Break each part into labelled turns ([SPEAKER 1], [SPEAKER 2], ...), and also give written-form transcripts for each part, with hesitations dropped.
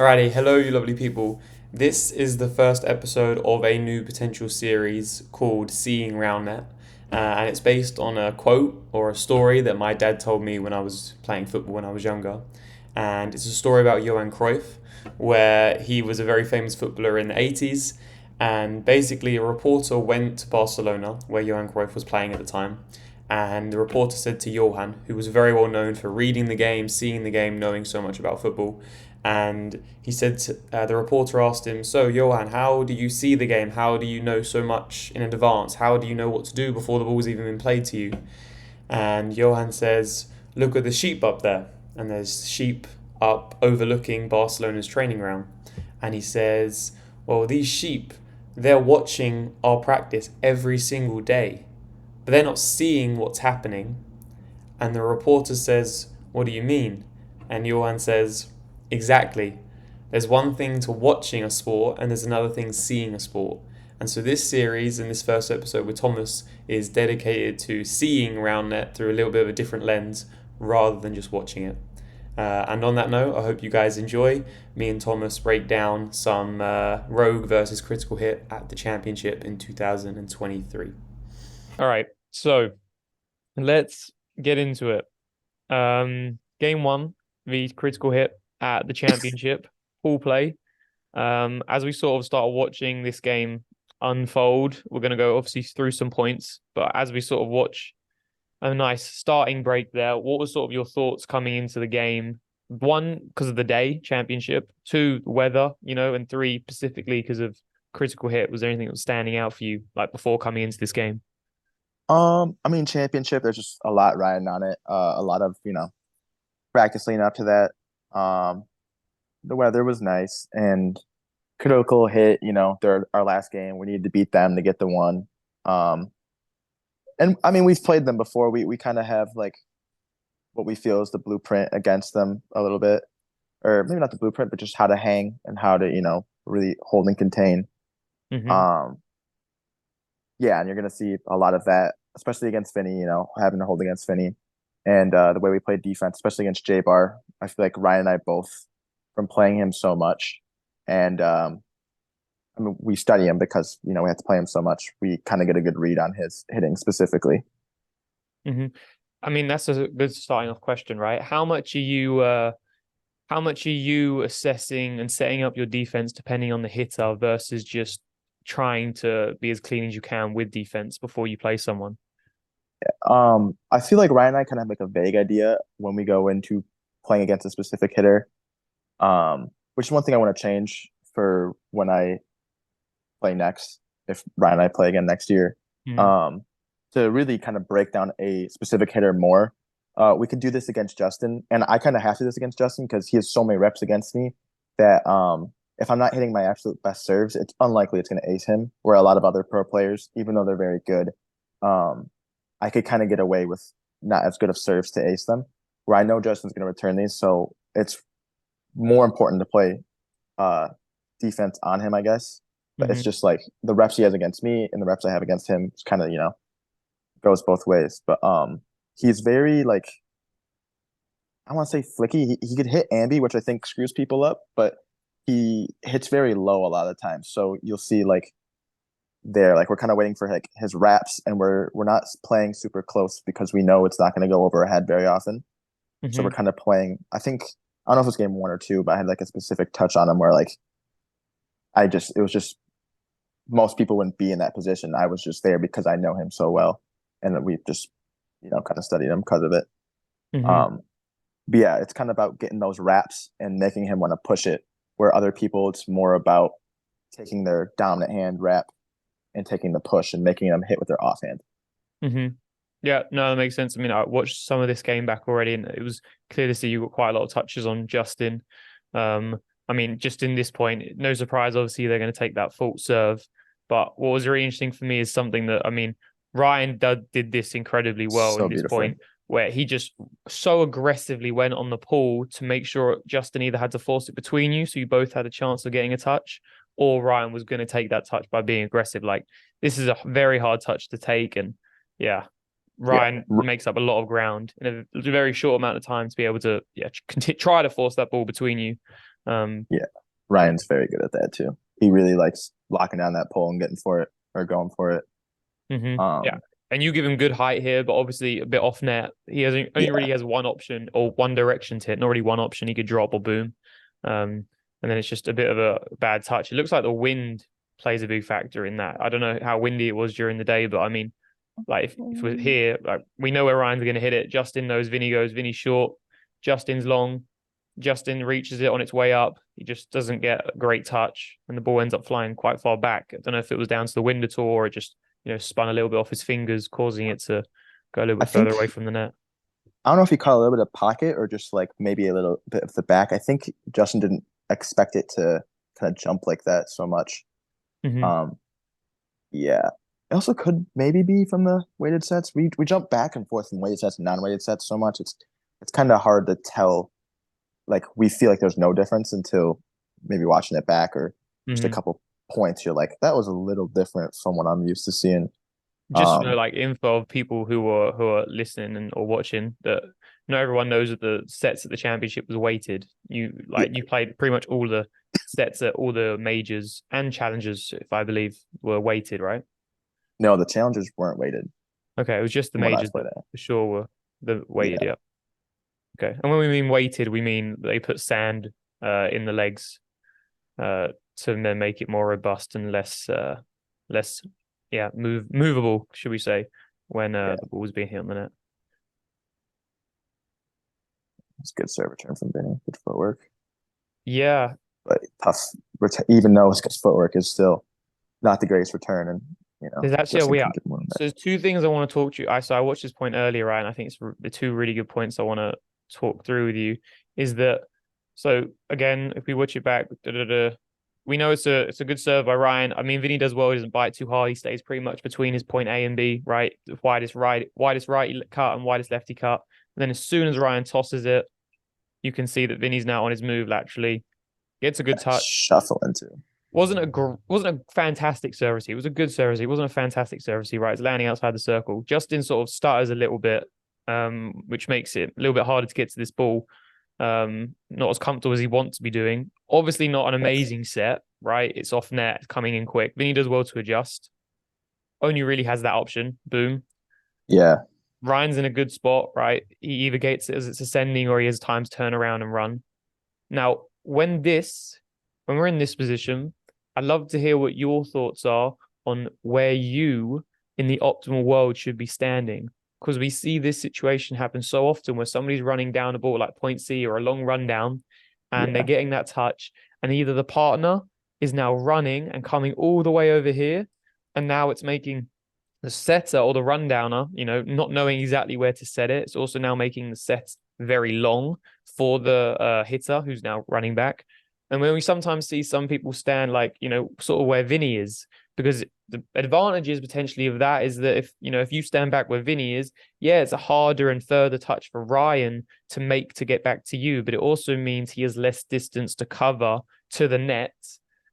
[SPEAKER 1] Alrighty, hello, you lovely people. This is the first episode of a new potential series called Seeing Roundnet, and it's based on a quote or a story that my dad told me when I was playing football when I was younger. And it's a story about Johan Cruyff, where he was a very famous footballer in the 80s. And basically, a reporter went to Barcelona, where Johan Cruyff was playing at the time, and the reporter said to Johan, who was very well known for reading the game, seeing the game, knowing so much about football, and he said, the reporter asked him, "So, Johan, how do you see the game? How do you know so much in advance? How do you know what to do before the ball's even been played to you?" And Johan says, "Look at the sheep up there." And there's sheep up overlooking Barcelona's training ground. And he says, "Well, these sheep, they're watching our practice every single day, but they're not seeing what's happening." And the reporter says, "What do you mean?" And Johan says, "Exactly. There's one thing to watching a sport, and there's another thing seeing a sport." And so this series and this first episode with Thomas is dedicated to seeing Roundnet through a little bit of a different lens rather than just watching it. And on that note, I hope you guys enjoy. Me and Thomas break down some Rogue versus Critical Hit at the Championship in 2023.
[SPEAKER 2] All right, so let's get into it. Game one, the critical hit at the championship, pool play. As we sort of start watching this game unfold, we're going to go obviously through some points, but as we sort of watch a nice starting break there, what was sort of your thoughts coming into the game? One, because of the day, championship. Two, weather, and three, specifically because of critical hit. Was there anything that was standing out for you, like before coming into this game?
[SPEAKER 3] I mean, championship, there's just a lot riding on it. A lot of, practice leading up to that. The weather was nice and critical hit, they're our last game. We needed to beat them to get the one. Um, and I mean, we've played them before. We kind of have like what we feel is the blueprint against them a little bit, or maybe not the blueprint, but just how to hang and how to, really hold and contain.
[SPEAKER 2] Mm-hmm.
[SPEAKER 3] Um, yeah, and you're gonna see a lot of that, especially against Finney, having to hold against Finney. And the way we played defense, especially against J Bar. I feel like Ryan and I both, from playing him so much, and I mean, we study him because we have to play him so much. We kind of get a good read on his hitting specifically.
[SPEAKER 2] Mm-hmm. I mean, that's a good starting off question, right? How much are you assessing and setting up your defense depending on the hitter versus just trying to be as clean as you can with defense before you play someone?
[SPEAKER 3] I feel like Ryan and I kind of have like a vague idea when we go into playing against a specific hitter. Which is one thing I want to change for when I play next, if Ryan and I play again next year.
[SPEAKER 2] Mm-hmm.
[SPEAKER 3] Um, to really kind of break down a specific hitter more. We could do this against Justin, and I kind of have to do this against Justin because he has so many reps against me that if I'm not hitting my absolute best serves, it's unlikely it's going to ace him. Where a lot of other pro players, even though they're very good, um, I could kind of get away with not as good of serves to ace them. Where I know Justin's going to return these, so it's more important to play uh, defense on him, I guess. But it's
[SPEAKER 2] Mm-hmm.
[SPEAKER 3] just like the reps he has against me and the reps I have against him. It's kind of goes both ways. But he's very like I want to say flicky. He could hit ambi, which I think screws people up, but he hits very low a lot of times. So you'll see like there, like we're kind of waiting for like his wraps, and we're not playing super close because we know it's not going to go over our head very often. So we're
[SPEAKER 2] Mm-hmm.
[SPEAKER 3] kind of playing. I don't know if it was game one or two, but I had like a specific touch on him where like it was just most people wouldn't be in that position. I was just there because I know him so well, and we just kind of studied him because of it.
[SPEAKER 2] Mm-hmm.
[SPEAKER 3] Um, but yeah, it's kind of about getting those wraps and making him want to push it. Where other people, it's more about taking their dominant hand wrap and taking the push and making them hit with their offhand.
[SPEAKER 2] Mm-hmm. Yeah, no, that makes sense. I mean, I watched some of this game back already, and it was clear to see you got quite a lot of touches on Justin. Um, I mean, just in this point, no surprise, obviously they're going to take that full serve. But what was really interesting for me is something that, I mean, Ryan did this incredibly well in
[SPEAKER 3] So
[SPEAKER 2] this
[SPEAKER 3] beautifully.
[SPEAKER 2] point, where he just so aggressively went on the pull to make sure Justin either had to force it between you, so you both had a chance of getting a touch, or Ryan was going to take that touch by being aggressive. Like, this is a very hard touch to take, and yeah,
[SPEAKER 3] Yeah.
[SPEAKER 2] Ryan makes up a lot of ground in a very short amount of time to be able to try to force that ball between you.
[SPEAKER 3] Yeah. Ryan's very good at that too. He really likes locking down that pole and getting for it or going for it.
[SPEAKER 2] Yeah.
[SPEAKER 3] Um,
[SPEAKER 2] And you give him good height here, but obviously a bit off net. He has only
[SPEAKER 3] yeah,
[SPEAKER 2] really has one option or one direction to hit, not really one option. He could drop or boom. And then it's just a bit of a bad touch. It looks like the wind plays a big factor in that. I don't know how windy it was during the day, but I mean, like if we're here, like we know where Ryan's going to hit it. Justin knows Vinny goes, Vinny's short, Justin's long. Justin reaches it on its way up. He just doesn't get a great touch, and the ball ends up flying quite far back. I don't know if it was down to the wind at all, or it just spun a little bit off his fingers, causing it to go a little
[SPEAKER 3] I
[SPEAKER 2] bit further
[SPEAKER 3] think
[SPEAKER 2] away from the net.
[SPEAKER 3] I don't know if he caught a little bit of pocket or just like maybe a little bit of the back. I think Justin didn't expect it to kind of jump like that so much.
[SPEAKER 2] Mm-hmm.
[SPEAKER 3] Um, yeah. It also could maybe be from the weighted sets. We jump back and forth from weighted sets and non-weighted sets so much. It's kind of hard to tell. Like we feel like there's no difference until maybe watching it back or just a
[SPEAKER 2] Mm-hmm.
[SPEAKER 3] couple points. You're like, that was a little different from what I'm used to seeing.
[SPEAKER 2] Just
[SPEAKER 3] Um,
[SPEAKER 2] like info of people who are listening and or watching that not everyone knows that the sets at the championship was weighted.
[SPEAKER 3] yeah,
[SPEAKER 2] You played pretty much all the sets at all the majors and challengers, if I believe, were weighted, right?
[SPEAKER 3] no, the challengers weren't weighted
[SPEAKER 2] Okay, it was just the
[SPEAKER 3] from what I
[SPEAKER 2] majors that
[SPEAKER 3] played at.
[SPEAKER 2] for sure were the weighted,
[SPEAKER 3] Yeah,
[SPEAKER 2] yeah. Okay. And when we mean weighted, we mean they put sand in the legs to then make it more robust and less movable, should we say, when
[SPEAKER 3] yeah,
[SPEAKER 2] the ball was being hit on the net.
[SPEAKER 3] it's a good serve return from Vinny. Good footwork,
[SPEAKER 2] Yeah,
[SPEAKER 3] but tough. Even though his footwork is still not the greatest return, and
[SPEAKER 2] there's actually
[SPEAKER 3] Justin
[SPEAKER 2] we
[SPEAKER 3] can
[SPEAKER 2] are.
[SPEAKER 3] get more than
[SPEAKER 2] So
[SPEAKER 3] that.
[SPEAKER 2] there's two things I want to talk to you. I watched this point earlier, right? And I think it's the two really good points I want to talk through with you. Is that so? Again, if we watch it back, we know it's a good serve by Ryan. I mean, Vinny does well. He doesn't bite too hard. He stays pretty much between his point A and B, right? The widest righty cut and widest lefty cut. And then as soon as Ryan tosses it, you can see that Vinny's now on his move laterally. Gets a good touch.
[SPEAKER 3] Shuffle into.
[SPEAKER 2] Wasn't a fantastic service. It was a good service. It wasn't a fantastic service. Right, it's landing outside the circle. Justin sort of stutters a little bit, which makes it a little bit harder to get to this ball. Not as comfortable as he wants to be doing. Obviously, not an amazing set. Right, it's off net, it's coming in quick. Vinny does well to adjust. Only really has that option. Boom.
[SPEAKER 3] Yeah,
[SPEAKER 2] Ryan's in a good spot. Right, he either gets it as it's ascending or he has time to turn around and run. Now, when we're in this position, I'd love to hear what your thoughts are on where you in the optimal world should be standing. Because we see this situation happen so often where somebody's running down a ball like point C or a long rundown and they're
[SPEAKER 3] yeah,
[SPEAKER 2] getting that touch. And either the partner is now running and coming all the way over here. And now it's making the setter or the rundowner, not knowing exactly where to set it. It's also now making the set very long for the hitter who's now running back. And when we sometimes see some people stand like, sort of where Vinny is, because the advantages potentially of that is that if you stand back where Vinny is, yeah, it's a harder and further touch for Ryan to get back to you, but it also means he has less distance to cover to the net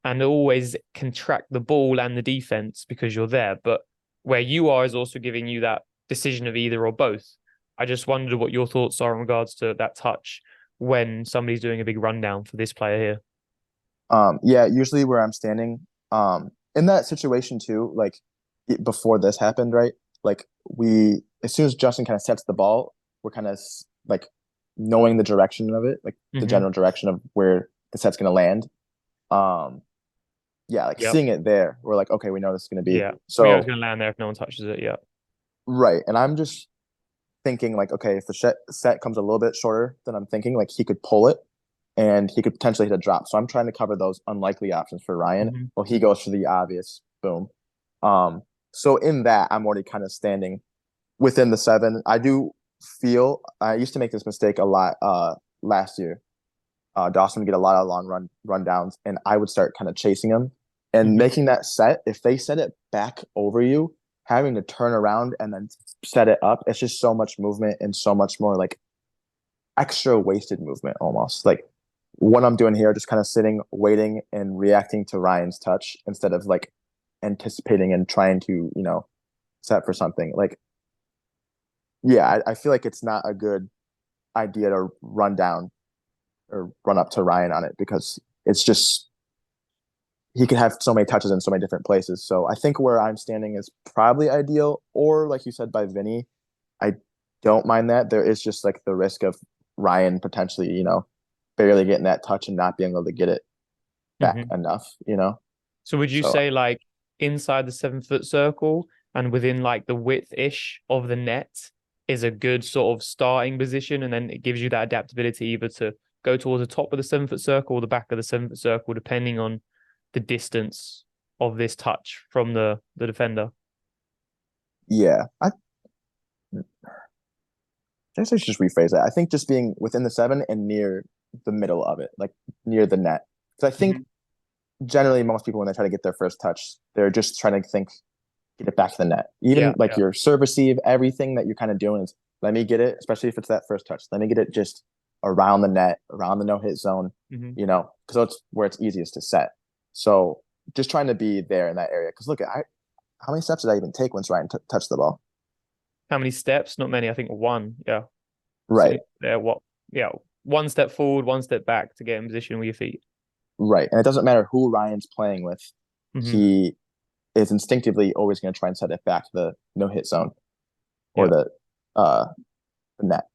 [SPEAKER 2] and always can track the ball and the defense because you're there. But where you are is also giving you that decision of either or both. I just wondered what your thoughts are in regards to that touch when somebody's doing a big rundown for this player here.
[SPEAKER 3] yeah. Usually where I'm standing, in that situation too, like before this happened, right? Like as soon as Justin kind of sets the ball, we're kind of like knowing the direction of it, like the
[SPEAKER 2] Mm-hmm.
[SPEAKER 3] general direction of where the set's gonna land. Um, yeah, like
[SPEAKER 2] Yep.
[SPEAKER 3] seeing it there, we're like, okay, we know this is gonna be.
[SPEAKER 2] Yeah. We know it's
[SPEAKER 3] So
[SPEAKER 2] going to land there if no one touches it. Yeah.
[SPEAKER 3] right, and I'm just thinking like, okay, if the set comes a little bit shorter than I'm thinking, like he could pull it and he could potentially hit a drop. So I'm trying to cover those unlikely options for Ryan.
[SPEAKER 2] Mm-hmm.
[SPEAKER 3] Well, he goes for the obvious, boom. So in that, I'm already kind of standing within the seven. I do feel I used to make this mistake a lot last year. Dawson would get a lot of long run downs, and I would start kind of chasing him and
[SPEAKER 2] Mm-hmm.
[SPEAKER 3] making that set. If they set it back over you, having to turn around and then set it up, it's just so much movement and so much more like extra wasted movement almost. Like what I'm doing here, just kind of sitting, waiting, and reacting to Ryan's touch instead of like anticipating and trying to, set for something. Like, yeah, I feel like it's not a good idea to run down or run up to Ryan on it because it's just he could have so many touches in so many different places. So I think where I'm standing is probably ideal. Or like you said by Vinny, I don't mind that. There is just like the risk of Ryan potentially, barely getting that touch and not being able to get it back
[SPEAKER 2] Mhm.
[SPEAKER 3] enough.
[SPEAKER 2] So would you
[SPEAKER 3] So
[SPEAKER 2] say like inside the 7 foot circle and within like the width-ish of the net is a good sort of starting position, and then it gives you that adaptability either to go towards the top of the 7 foot circle or the back of the 7 foot circle, depending on the distance of this touch from the defender.
[SPEAKER 3] yeah, I guess I should just rephrase that. I think just being within the seven and near the middle of it, like near the net. Because I think
[SPEAKER 2] Mhm.
[SPEAKER 3] generally most people when they try to get their first touch, they're just trying to think get it back to the net.
[SPEAKER 2] Yeah,
[SPEAKER 3] Even like
[SPEAKER 2] yeah.
[SPEAKER 3] your serve receive, everything that you're kind of doing is let me get it, especially if it's that first touch. Let me get it just around the net, around the no hit zone,
[SPEAKER 2] Mhm.
[SPEAKER 3] because that's where it's easiest to set. So just trying to be there in that area. Because look, how many steps did I even take once Ryan touched the ball?
[SPEAKER 2] How many steps? Not many. I think one. Yeah. So
[SPEAKER 3] Right,
[SPEAKER 2] yeah, what? Yeah, 1 step forward, 1 step back to get in position with your feet.
[SPEAKER 3] right. And it doesn't matter who Ryan's playing with.
[SPEAKER 2] Hmm.
[SPEAKER 3] He is instinctively always going to try and set it back to the no hit zone or
[SPEAKER 2] Yeah.
[SPEAKER 3] uh the net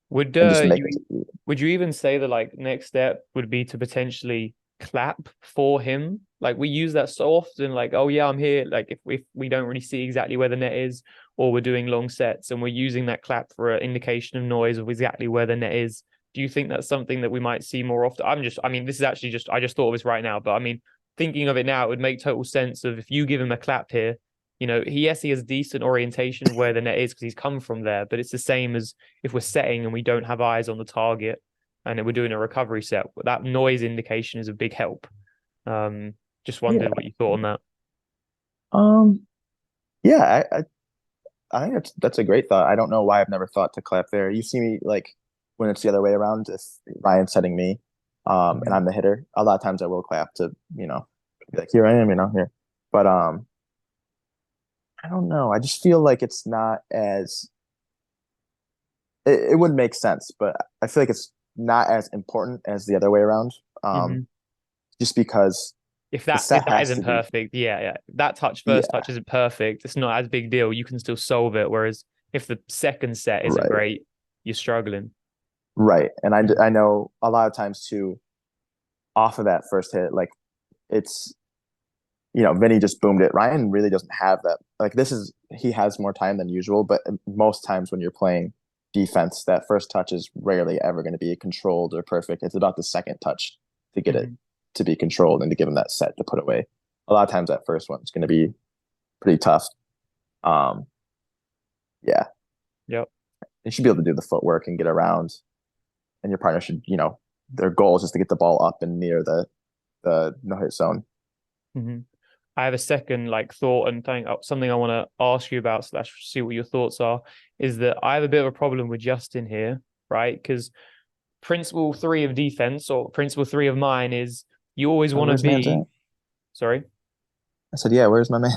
[SPEAKER 2] Would
[SPEAKER 3] and just make
[SPEAKER 2] you
[SPEAKER 3] it.
[SPEAKER 2] would you even say the like next step would be to potentially clap for him? Like we use that so often, like, oh yeah, I'm here. Like if we don't really see exactly where the net is, or we're doing long sets and we're using that clap for an indication of noise of exactly where the net is. Do you think that's something that we might see more often? I mean, this is actually just I just thought of this right now, but I mean, thinking of it now, it would make total sense of if you give him a clap here, he has decent orientation of where the net is because he's come from there, but it's the same as if we're setting and we don't have eyes on the target and we're doing a recovery set, that noise indication is a big help. Um, just
[SPEAKER 3] Yeah.
[SPEAKER 2] wondered what you thought on that.
[SPEAKER 3] Um. Yeah. I think that's a great thought. I don't know why I've never thought to clap there. You see me like when it's the other way around, if Ryan's setting me, and
[SPEAKER 2] Mhm.
[SPEAKER 3] I'm the hitter, a lot of times I will clap to, be like, here I am, here. But I don't know. I just feel like it's not as it would make sense, but I feel like it's not as important as the other way around.
[SPEAKER 2] Mhm.
[SPEAKER 3] Just because
[SPEAKER 2] If
[SPEAKER 3] the
[SPEAKER 2] that
[SPEAKER 3] set
[SPEAKER 2] if that
[SPEAKER 3] has
[SPEAKER 2] isn't
[SPEAKER 3] to be,
[SPEAKER 2] perfect, yeah, yeah, that first
[SPEAKER 3] yeah,
[SPEAKER 2] touch isn't perfect. It's not as big deal. You can still solve it. Whereas if the second set isn't
[SPEAKER 3] right,
[SPEAKER 2] great, you're struggling.
[SPEAKER 3] right. And
[SPEAKER 2] Mhm.
[SPEAKER 3] I know a lot of times too, off of that first hit, like it's Vinny just boomed it. Ryan really doesn't have that. Like he has more time than usual, but most times when you're playing defense, that first touch is rarely ever going to be controlled or perfect. It's about the second touch to get it
[SPEAKER 2] Mhm.
[SPEAKER 3] to be controlled and to give him that set to put away. A lot of times that first one's going to be pretty tough. Um, yeah,
[SPEAKER 2] Yep.
[SPEAKER 3] you should be able to do the footwork and get around, and your partner should, their goal is just to get the ball up and near the no hit zone.
[SPEAKER 2] Mhm. I have a second like thought and thing, something I want to ask you about slash see what your thoughts are. Is that I have a bit of a problem with Justin here, right? Because principle three of defense or principle three of mine is you always want to
[SPEAKER 3] Where's man's
[SPEAKER 2] be.
[SPEAKER 3] at?
[SPEAKER 2] Sorry.
[SPEAKER 3] I said, yeah. Where's my man?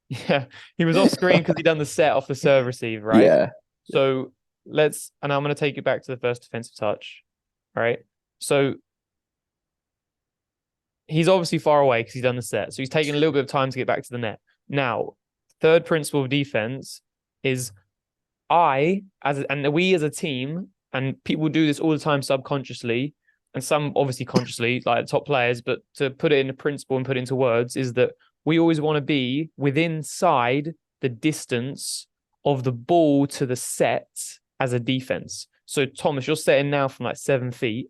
[SPEAKER 2] Yeah, he was off screen because he done the set off the serve receive, right?
[SPEAKER 3] Yeah.
[SPEAKER 2] So and I'm going to take it back to the first defensive touch, right? So he's obviously far away because he's done the set. So he's taking a little bit of time to get back to the net. Now, third principle of defense is and we as a team, and people do this all the time subconsciously, and some obviously consciously, like top players, but to put it in a principle and put it into words, is that we always want to be within inside the distance of the ball to the set as a defense. So Thomas, you're setting now from like 7 feet.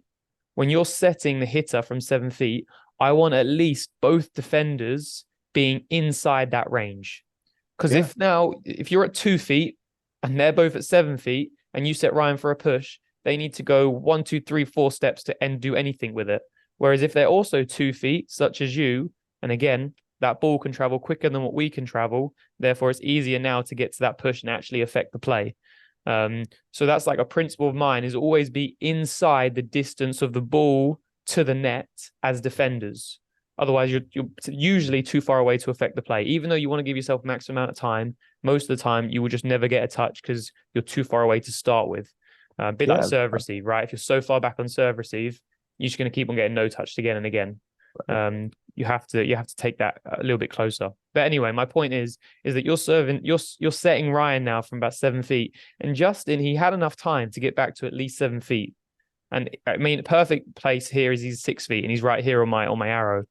[SPEAKER 2] When you're setting the hitter from 7 feet, I want at least both defenders being inside that range. Because
[SPEAKER 3] Yeah.
[SPEAKER 2] if you're at 2 feet and they're both at 7 feet and you set Ryan for a push, they need to go 1, 2, 3, 4 steps to and do anything with it. Whereas if they're also 2 feet, such as you, and again, that ball can travel quicker than what we can travel. Therefore, it's easier now to get to that push and actually affect the play. So that's like a principle of mine is always be inside the distance of the ball to the net as defenders. Otherwise, you're usually too far away to affect the play. Even though you want to give yourself maximum amount of time, most of the time you will just never get a touch because you're too far away to start with. A bit like serve receive, right? If you're so far back on serve receive, you're just going to keep on getting no touched again and again. You have to take that a little bit closer. But anyway, my point is that you're setting Ryan now from about 7 feet, and Justin, he had enough time to get back to at least 7 feet. And I mean, perfect place here is he's 6 feet, and he's right here on my arrow.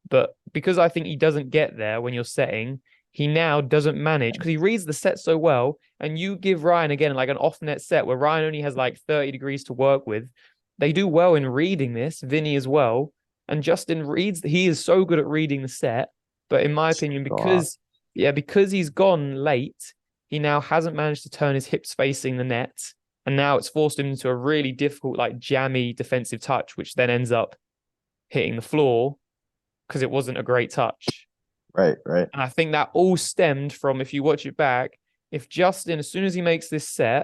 [SPEAKER 2] But because I think he doesn't get there when you're setting, he now doesn't manage because he reads the set so well. And you give Ryan again like an off net set where Ryan only has like 30 degrees to work with. They do well in reading this, Vinny as well. And Justin reads, he is so good at reading the set. But in my opinion, because he's gone late, he now hasn't managed to turn his hips facing the net. And now it's forced him into a really difficult, like jammy defensive touch, which then ends up hitting the floor because it wasn't a great touch.
[SPEAKER 3] Right.
[SPEAKER 2] And I think that all stemmed from, if you watch it back, if Justin, as soon as he makes this set,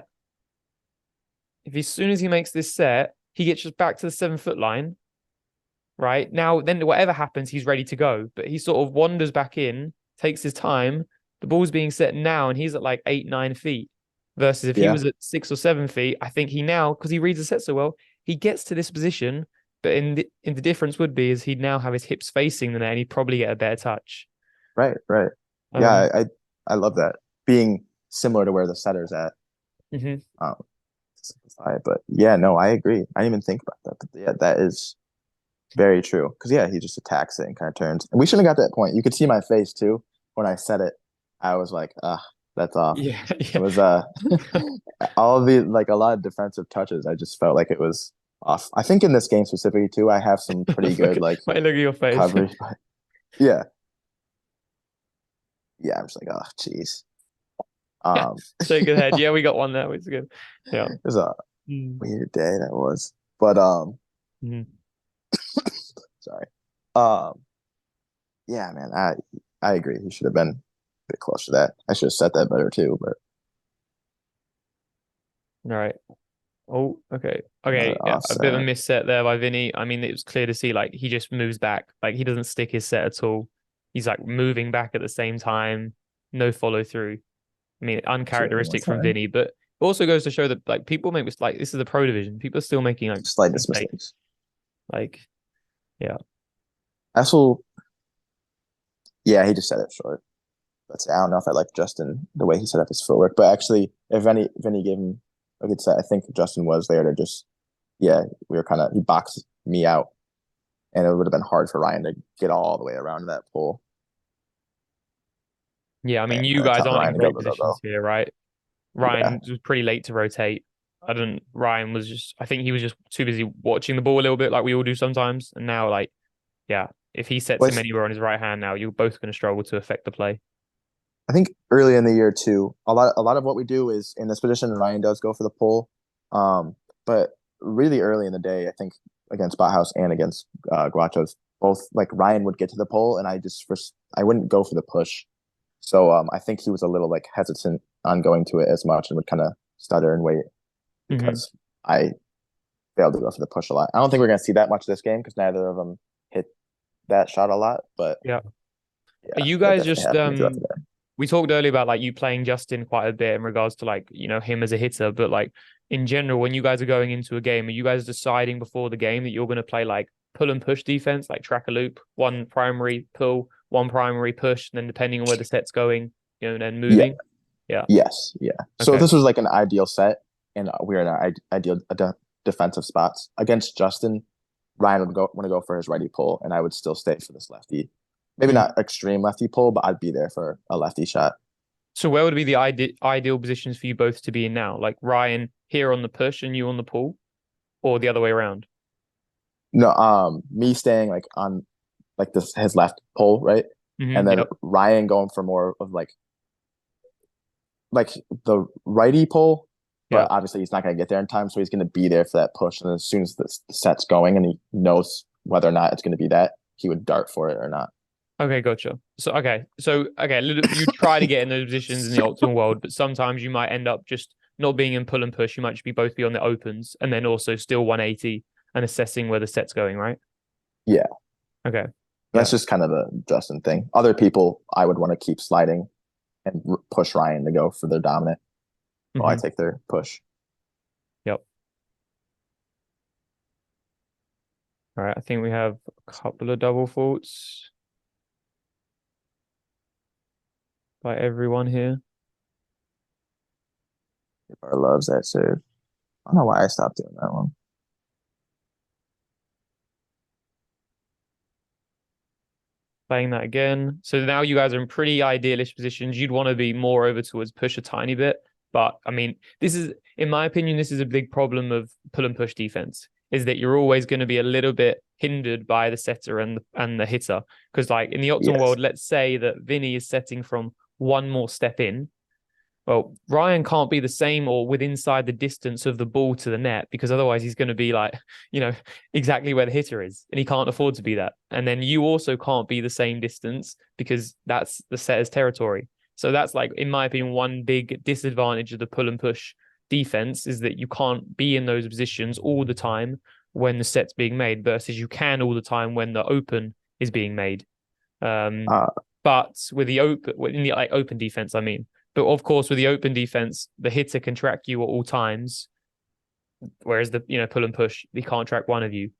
[SPEAKER 2] he gets just back to the 7 foot line, right? Now, then whatever happens, he's ready to go. But he sort of wanders back in, takes his time. The ball's being set now, and he's at like 8, 9 feet. Versus if he was at 6 or 7 feet, I think he now, because he reads the set so well, he gets to this position. But in the difference would be is he'd now have his hips facing the net, and he'd probably get a better touch.
[SPEAKER 3] Right. Yeah, I love that. Being similar to where the setter's at. But yeah, no, I agree. I didn't even think about that. But yeah, that is very true. Because yeah, he just attacks it and kind of turns. And we shouldn't have got to that point. You could see my face too when I said it. I was like, that's off.
[SPEAKER 2] Yeah.
[SPEAKER 3] It was all of the like a lot of defensive touches. I just felt like it was off. I think in this game specifically too, I have some pretty good like
[SPEAKER 2] look at your face.
[SPEAKER 3] coverage. But yeah, I'm just like, oh, jeez.
[SPEAKER 2] Shake your head. Yeah, we got one there, which is good. Yeah,
[SPEAKER 3] it was a weird day that was, but sorry. Yeah, man, I agree. He should have been a bit closer to that. I should have set that better too, but
[SPEAKER 2] all right. Oh, okay. Yeah, a bit of a misset there by Vinny. I mean, it was clear to see like he just moves back. Like he doesn't stick his set at all. He's like moving back at the same time. No follow through. I mean, uncharacteristic from Vinny, but it also goes to show that like people make this like this is the pro division. People are still making like
[SPEAKER 3] slight mistakes.
[SPEAKER 2] Like, yeah.
[SPEAKER 3] Essel, yeah, he just set it short. But I don't know if I like Justin the way he set up his footwork, but actually, if Vinny gave him a good set, I think Justin was there to just, yeah, we were kind of he boxed me out, and it would have been hard for Ryan to get all the way around that pole.
[SPEAKER 2] Yeah, I mean, you guys aren't in great positions here, right? Ryan was pretty late to rotate. Ryan was just, I think he was just too busy watching the ball a little bit like we all do sometimes. And now, like, yeah, if he sets him anywhere on his right hand now, you're both going to struggle to affect the play.
[SPEAKER 3] I think early in the year too, a lot of what we do is in this position, Ryan does go for the pull. But really early in the day, I think against Bothouse and against Guachos, both like Ryan would get to the pull and I wouldn't go for the push. So I think he was a little like hesitant on going to it as much and would kind of stutter and wait because I failed to go for the push a lot. I don't think we're going to see that much this game because neither of them hit that shot a lot. But
[SPEAKER 2] yeah, are you guys just we talked earlier about like you playing Justin quite a bit in regards to like, you know, him as a hitter, but like in general, when you guys are going into a game, are you guys deciding before the game that you're going to play like pull and push defense, like track a loop, one primary pull, one primary push, and then depending on where the set's going, you know, then moving? Yeah.
[SPEAKER 3] Yes. Yeah. So this was like an ideal set, and we're in our ideal defensive spots. Against Justin, Ryan would want to go for his righty pull, and I would still stay for this lefty. Maybe not extreme lefty pull, but I'd be there for a lefty shot.
[SPEAKER 2] So where would be the ideal positions for you both to be in now? Like Ryan here on the push and you on the pull, or the other way around?
[SPEAKER 3] No, me staying like on like his left pull, right? And then Ryan going for more of like the righty pull, but obviously he's not going to get there in time, so he's going to be there for that push. And as soon as the set's going and he knows whether or not it's going to be that, he would dart for it or not.
[SPEAKER 2] Okay, gotcha. So you try to get in those positions in the optimal world, but sometimes you might end up just not being in pull and push. You might just be on the opens and then also still 180 and assessing where the set's going, right?
[SPEAKER 3] Yeah.
[SPEAKER 2] Okay.
[SPEAKER 3] That's just kind of the Justin thing. Other people, I would want to keep sliding and push Ryan to go for their dominant while I take their push.
[SPEAKER 2] Yep. All right, I think we have a couple of double faults by everyone here.
[SPEAKER 3] Bar loves that serve. I don't know why I stopped doing that one.
[SPEAKER 2] Playing that again. So now you guys are in pretty idealish positions. You'd want to be more over towards push a tiny bit. But I mean, this is, in my opinion, this is a big problem of pull and push defense, is that you're always going to be a little bit hindered by the setter and the hitter. Because like in the optimal
[SPEAKER 3] Yes.
[SPEAKER 2] world, let's say that Vinny is setting from one more step in. Well, Ryan can't be the same or within inside the distance of the ball to the net, because otherwise he's going to be like, exactly where the hitter is, and he can't afford to be that. And then you also can't be the same distance because that's the setter's territory. So that's like, in my opinion, one big disadvantage of the pull and push defense is that you can't be in those positions all the time when the set's being made versus you can all the time when the open is being made. But with the open defense, I mean. But of course, with the open defense, the hitter can track you at all times, whereas the pull and push, he can't track one of you.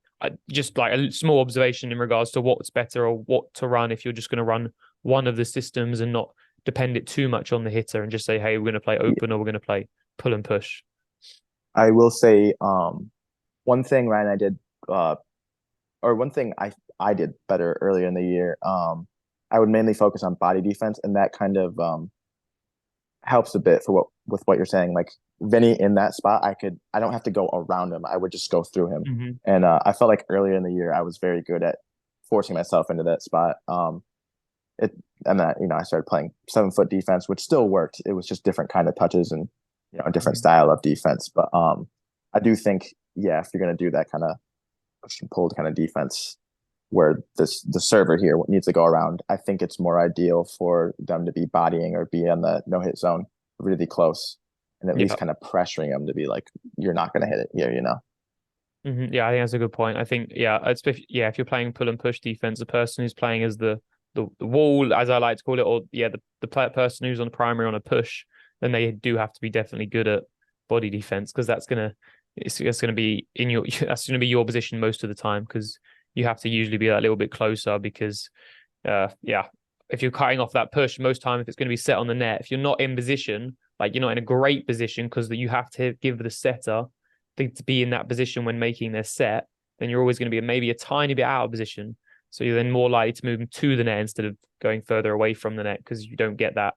[SPEAKER 2] Just like a small observation in regards to what's better or what to run if you're just going to run one of the systems and not depend it too much on the hitter and just say, hey, we're going to play open or we're going to play pull and push.
[SPEAKER 3] I will say one thing Ryan and I did, or one thing I did better earlier in the year. I would mainly focus on body defense, and that kind of helps a bit with what you're saying. Like Vinny in that spot, I don't have to go around him. I would just go through him.
[SPEAKER 2] Mm-hmm.
[SPEAKER 3] And I felt like earlier in the year I was very good at forcing myself into that spot. I started playing 7-foot defense, which still worked. It was just different kind of touches and a different style of defense. But I do think, yeah, if you're gonna do that kind of push and pull kind of defense, where the server here needs to go around, I think it's more ideal for them to be bodying or be on the no hit zone really close, and at least kind of pressuring them to be like, you're not going to hit it here,
[SPEAKER 2] Mm-hmm. Yeah, I think that's a good point. I think, especially, if you're playing pull and push defense, the person who's playing as the wall, as I like to call it, or the person who's on the primary on a push, then they do have to be definitely good at body defense, because it's gonna be that's gonna be your position most of the time, because you have to usually be that little bit closer, because if you're cutting off that push, most time if it's going to be set on the net, if you're not in position, like you're not in a great position, because you have to give the setter to be in that position when making their set, then you're always going to be maybe a tiny bit out of position. So you're then more likely to move them to the net instead of going further away from the net, because you don't get that,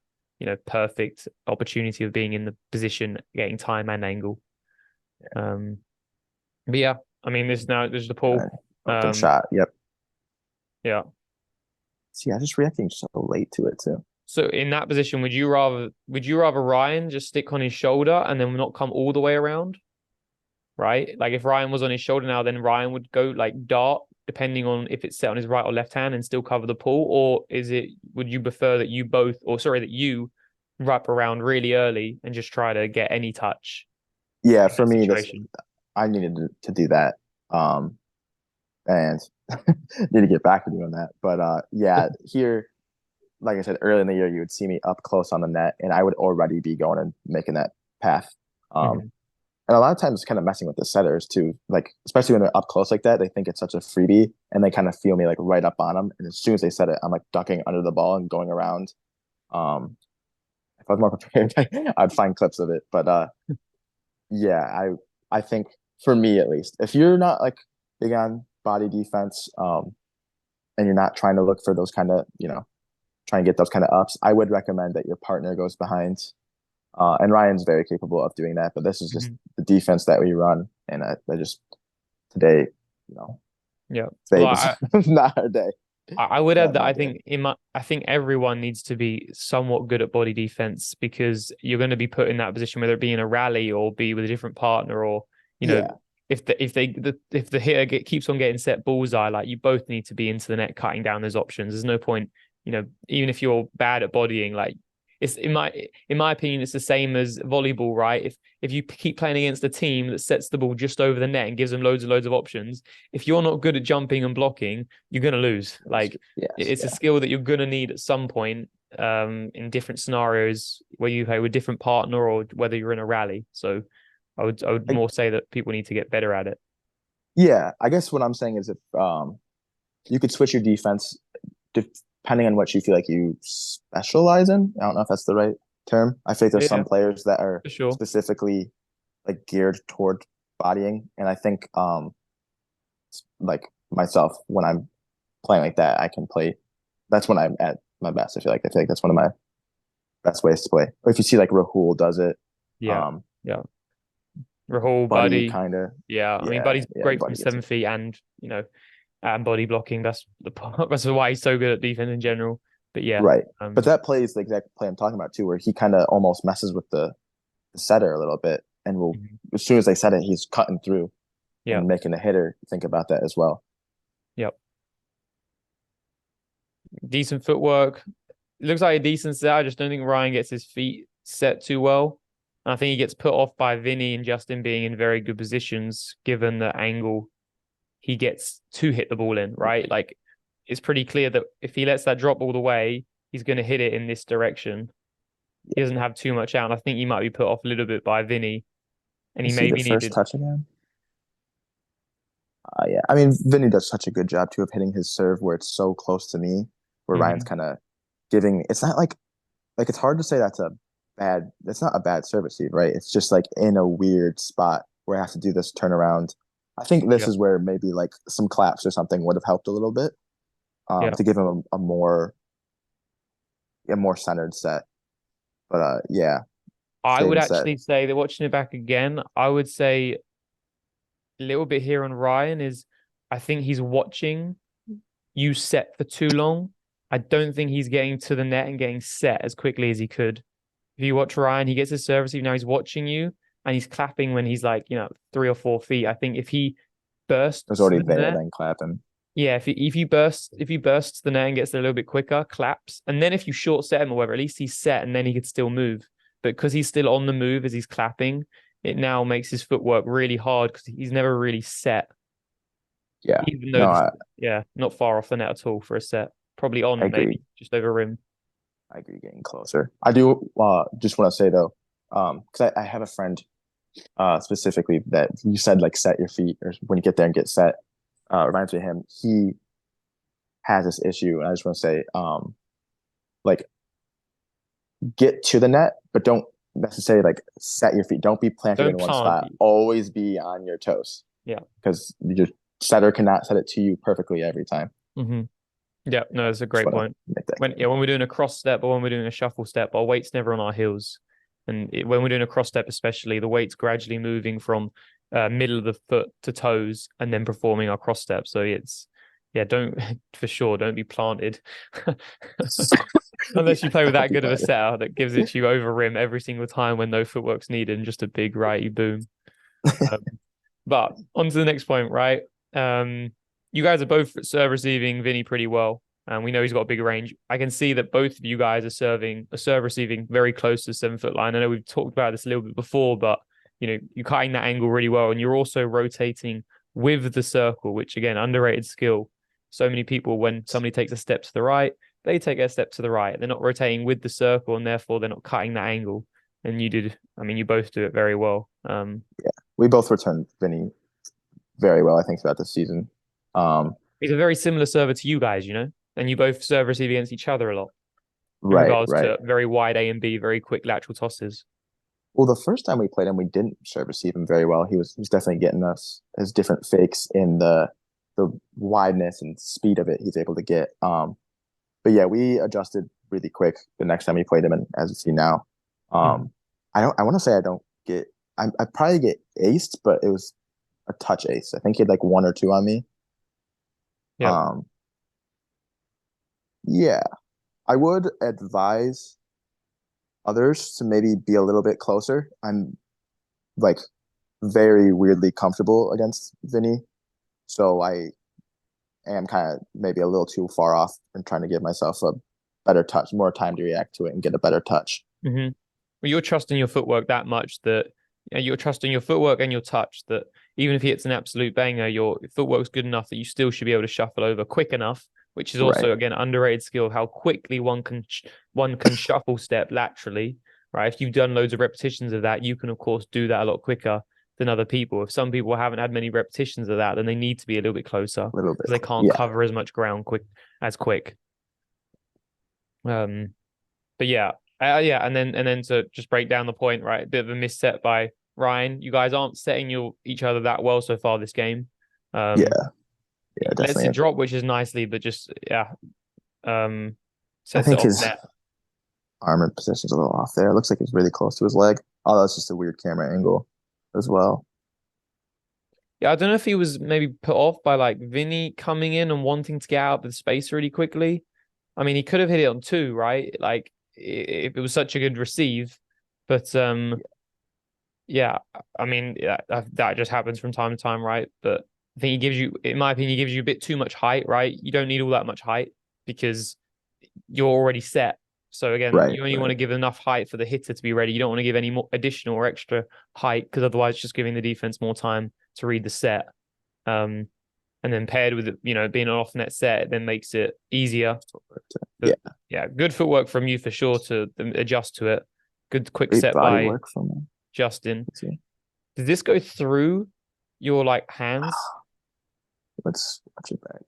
[SPEAKER 2] perfect opportunity of being in the position, getting time and angle. But yeah, I mean, there's the pull.
[SPEAKER 3] Open shot. Yep.
[SPEAKER 2] Yeah.
[SPEAKER 3] See, I'm just reacting so late to it too.
[SPEAKER 2] So in that position, would you rather Ryan just stick on his shoulder and then not come all the way around? Right? Like if Ryan was on his shoulder now, then Ryan would go like dart, depending on if it's set on his right or left hand, and still cover the pull? Or would you prefer that you wrap around really early and just try to get any touch?
[SPEAKER 3] Yeah, for me, I needed to do that. And need to get back to doing that. But here, like I said, early in the year, you would see me up close on the net, and I would already be going and making that path. And a lot of times kind of messing with the setters too, like especially when they're up close like that, they think it's such a freebie, and they kind of feel me like right up on them. And as soon as they set it, I'm like ducking under the ball and going around. If I was more prepared, I'd find clips of it. But I think for me at least, if you're not like big on body defense, and you're not trying to look for those kind of, try and get those kind of ups, I would recommend that your partner goes behind. And Ryan's very capable of doing that, but this is just the defense that we run. And I just today,
[SPEAKER 2] today
[SPEAKER 3] was not our day.
[SPEAKER 2] I would add that I think everyone needs to be somewhat good at body defense, because you're going to be put in that position, whether it be in a rally or be with a different partner, or if the hitter keeps on getting set bullseye, like you both need to be into the net cutting down those options. There's no point, even if you're bad at bodying, like it's in my opinion, it's the same as volleyball, right? If you keep playing against a team that sets the ball just over the net and gives them loads and loads of options, if you're not good at jumping and blocking, you're gonna lose. Like it's a skill that you're gonna need at some point, in different scenarios where you play with different partner or whether you're in a rally. So I would more say that people need to get better at it.
[SPEAKER 3] Yeah, I guess what I'm saying is if you could switch your defense depending on what you feel like you specialize in. I don't know if that's the right term. I feel like there's
[SPEAKER 2] Yeah,
[SPEAKER 3] some players that are
[SPEAKER 2] for sure.
[SPEAKER 3] specifically like geared toward bodying, and I think like myself when I'm playing like that, I can play. That's when I'm at my best. I feel like that's one of my best ways to play. Or if you see like Rahul does it,
[SPEAKER 2] Yeah,
[SPEAKER 3] um,
[SPEAKER 2] yeah. Rahul,
[SPEAKER 3] Buddy
[SPEAKER 2] Buddy.
[SPEAKER 3] kind of,
[SPEAKER 2] Yeah, I mean,
[SPEAKER 3] yeah,
[SPEAKER 2] Buddy's
[SPEAKER 3] yeah,
[SPEAKER 2] great from
[SPEAKER 3] Buddy gets it.
[SPEAKER 2] 7 feet and and body blocking. That's the that's why he's so good at defense in general. But yeah,
[SPEAKER 3] Right. But
[SPEAKER 2] um,
[SPEAKER 3] that play is the exact play I'm talking about too, where he kind of almost messes with the setter a little bit, and will
[SPEAKER 2] mhm.
[SPEAKER 3] as soon as they set it, he's cutting through
[SPEAKER 2] Yeah,
[SPEAKER 3] and making the hitter think about that as well.
[SPEAKER 2] yep. Decent footwork. Looks like a decent set. I just don't think Ryan gets his feet set too well. And I think he gets put off by Vinny and Justin being in very good positions given the angle he gets to hit the ball in, right? Like it's pretty clear that if he lets that drop all the way, he's going to hit it in this direction. He doesn't have too much out. And I think he might be put off a little bit by Vinny. And
[SPEAKER 3] You
[SPEAKER 2] he
[SPEAKER 3] see the
[SPEAKER 2] maybe
[SPEAKER 3] first
[SPEAKER 2] needed,
[SPEAKER 3] touch again? Yeah, I mean, Vinny does such a good job too of hitting his serve where it's so close to me, where Ryan's
[SPEAKER 2] Mhm.
[SPEAKER 3] kind of giving. It's not like it's hard to say that's a bad. It's not a bad service receive, right? It's just like in a weird spot where I have to do this turnaround. I think this
[SPEAKER 2] Yeah,
[SPEAKER 3] is where maybe like some claps or something would have helped a little bit,
[SPEAKER 2] yeah.
[SPEAKER 3] to give him a more centered set. But yeah,
[SPEAKER 2] I would
[SPEAKER 3] same set.
[SPEAKER 2] actually say that watching it back again, I would say a little bit here on Ryan is I think he's watching you set for too long. I don't think he's getting to the net and getting set as quickly as he could. If you watch Ryan, he gets his service. Now he's watching you and he's clapping when he's like, 3 or 4 feet. I think if he
[SPEAKER 3] It was
[SPEAKER 2] bursts
[SPEAKER 3] already
[SPEAKER 2] the
[SPEAKER 3] there,
[SPEAKER 2] net,
[SPEAKER 3] then clapping.
[SPEAKER 2] yeah, if he bursts the net and gets there a little bit quicker, claps. And then if you short set him or whatever, at least he's set and then he could still move. But because he's still on the move as he's clapping, it now makes his footwork really hard because he's never really set.
[SPEAKER 3] Yeah,
[SPEAKER 2] Even though
[SPEAKER 3] no,
[SPEAKER 2] this, yeah, not far off the net at all for a set. Probably
[SPEAKER 3] I
[SPEAKER 2] on,
[SPEAKER 3] agree.
[SPEAKER 2] maybe just over rim.
[SPEAKER 3] I agree. Getting closer. I do. Just want to say though, because I have a friend, specifically that you said like set your feet or when you get there and get set. Reminds me of him. He has this issue, and I just want to say, like get to the net, but don't necessarily like set your feet. Don't be planted
[SPEAKER 2] Don't
[SPEAKER 3] in one
[SPEAKER 2] plant.
[SPEAKER 3] spot. Always be on your toes
[SPEAKER 2] Yeah.
[SPEAKER 3] because your setter cannot set it to you perfectly every time.
[SPEAKER 2] Hmm. Yeah, no, that's a
[SPEAKER 3] Just
[SPEAKER 2] great
[SPEAKER 3] want to
[SPEAKER 2] point.
[SPEAKER 3] make that
[SPEAKER 2] When
[SPEAKER 3] clear.
[SPEAKER 2] yeah, when we're doing a cross step or when we're doing a shuffle step, our weight's never on our heels. And when we're doing a cross step, especially, the weight's gradually moving from middle of the foot to toes and then performing our cross step. So yeah, don't for sure, don't be planted. Unless you
[SPEAKER 3] Yeah,
[SPEAKER 2] play with
[SPEAKER 3] don't
[SPEAKER 2] that
[SPEAKER 3] be
[SPEAKER 2] good of a
[SPEAKER 3] planted.
[SPEAKER 2] setter that gives it to you over rim every single time when no footwork's needed and just a big righty boom. Um, but on to the next point, right? Um, you guys are both serve receiving Vinny pretty well. And we know he's got a big range. I can see that both of you guys are serve receiving very close to the 7 foot line. I know we've talked about this a little bit before, but you're cutting that angle really well, and you're also rotating with the circle, which again, underrated skill. So many people, when somebody takes a step to the right, they take a step to the right. They're not rotating with the circle, and therefore they're not cutting that angle. And you did, I mean, you both do it very well.
[SPEAKER 3] We both returned Vinny very well, I think, throughout the season. Um,
[SPEAKER 2] He's a very similar server to you guys, and you both serve receive against each other a lot in
[SPEAKER 3] right,
[SPEAKER 2] regards
[SPEAKER 3] right.
[SPEAKER 2] to very wide A and B, very quick lateral tosses.
[SPEAKER 3] Well, the first time we played him, we didn't serve receive him very well. He was definitely getting us his different fakes in the wideness and speed of it he's able to get. But yeah, we adjusted really quick the next time we played him, and as you see now,
[SPEAKER 2] Mhm.
[SPEAKER 3] um, I want to say I don't get I probably get aced, but it was a touch ace. I think he had like one or two on me.
[SPEAKER 2] Yeah.
[SPEAKER 3] Um, yeah, I would advise others to maybe be a little bit closer. I'm like very weirdly comfortable against Vinny, so I am kind of maybe a little too far off and trying to give myself a better touch, more time to react to it and get a better touch.
[SPEAKER 2] Hmm. Well, you're trusting your footwork that much that you're trusting your footwork and your touch that even if he hits an absolute banger, your footwork's good enough that you still should be able to shuffle over quick enough, which is
[SPEAKER 3] Right.
[SPEAKER 2] also again underrated skill how quickly one can shuffle step laterally, right? If you've done loads of repetitions of that, you can of course do that a lot quicker than other people. If some people haven't had many repetitions of that, then they need to be a little bit closer
[SPEAKER 3] A little bit.
[SPEAKER 2] because they can't cover as much ground quick. But yeah, and then to just break down the point, right? A bit of a misset by Ryan. You guys aren't setting each other that well so far this game.
[SPEAKER 3] Yeah,
[SPEAKER 2] Lets
[SPEAKER 3] definitely.
[SPEAKER 2] it drop, which is nicely, but just
[SPEAKER 3] I
[SPEAKER 2] sets it
[SPEAKER 3] think
[SPEAKER 2] off
[SPEAKER 3] his
[SPEAKER 2] net.
[SPEAKER 3] armor position's a little off there. It looks like he's really close to his leg. Oh, that's just a weird camera angle as well.
[SPEAKER 2] Yeah, I don't know if he was maybe put off by like Vinny coming in and wanting to get out of the space really quickly. I mean, he could have hit it on two, right? Like if it was such a good receive, but yeah, I mean, that just happens from time to time, right? But I think he gives you, in my opinion, he gives you a bit too much height, right? You don't need all that much height because you're already set. So again, you only want to give enough height for the hitter to be ready. You don't want to give any more additional or extra height because otherwise it's just giving the defense more time to read the set. And then paired with being an off net set, it then makes it easier. But, yeah, good footwork from you for sure to adjust to it. Good quick set by
[SPEAKER 3] work from him.
[SPEAKER 2] Justin. Did this go through your like hands?
[SPEAKER 3] Let's watch it back.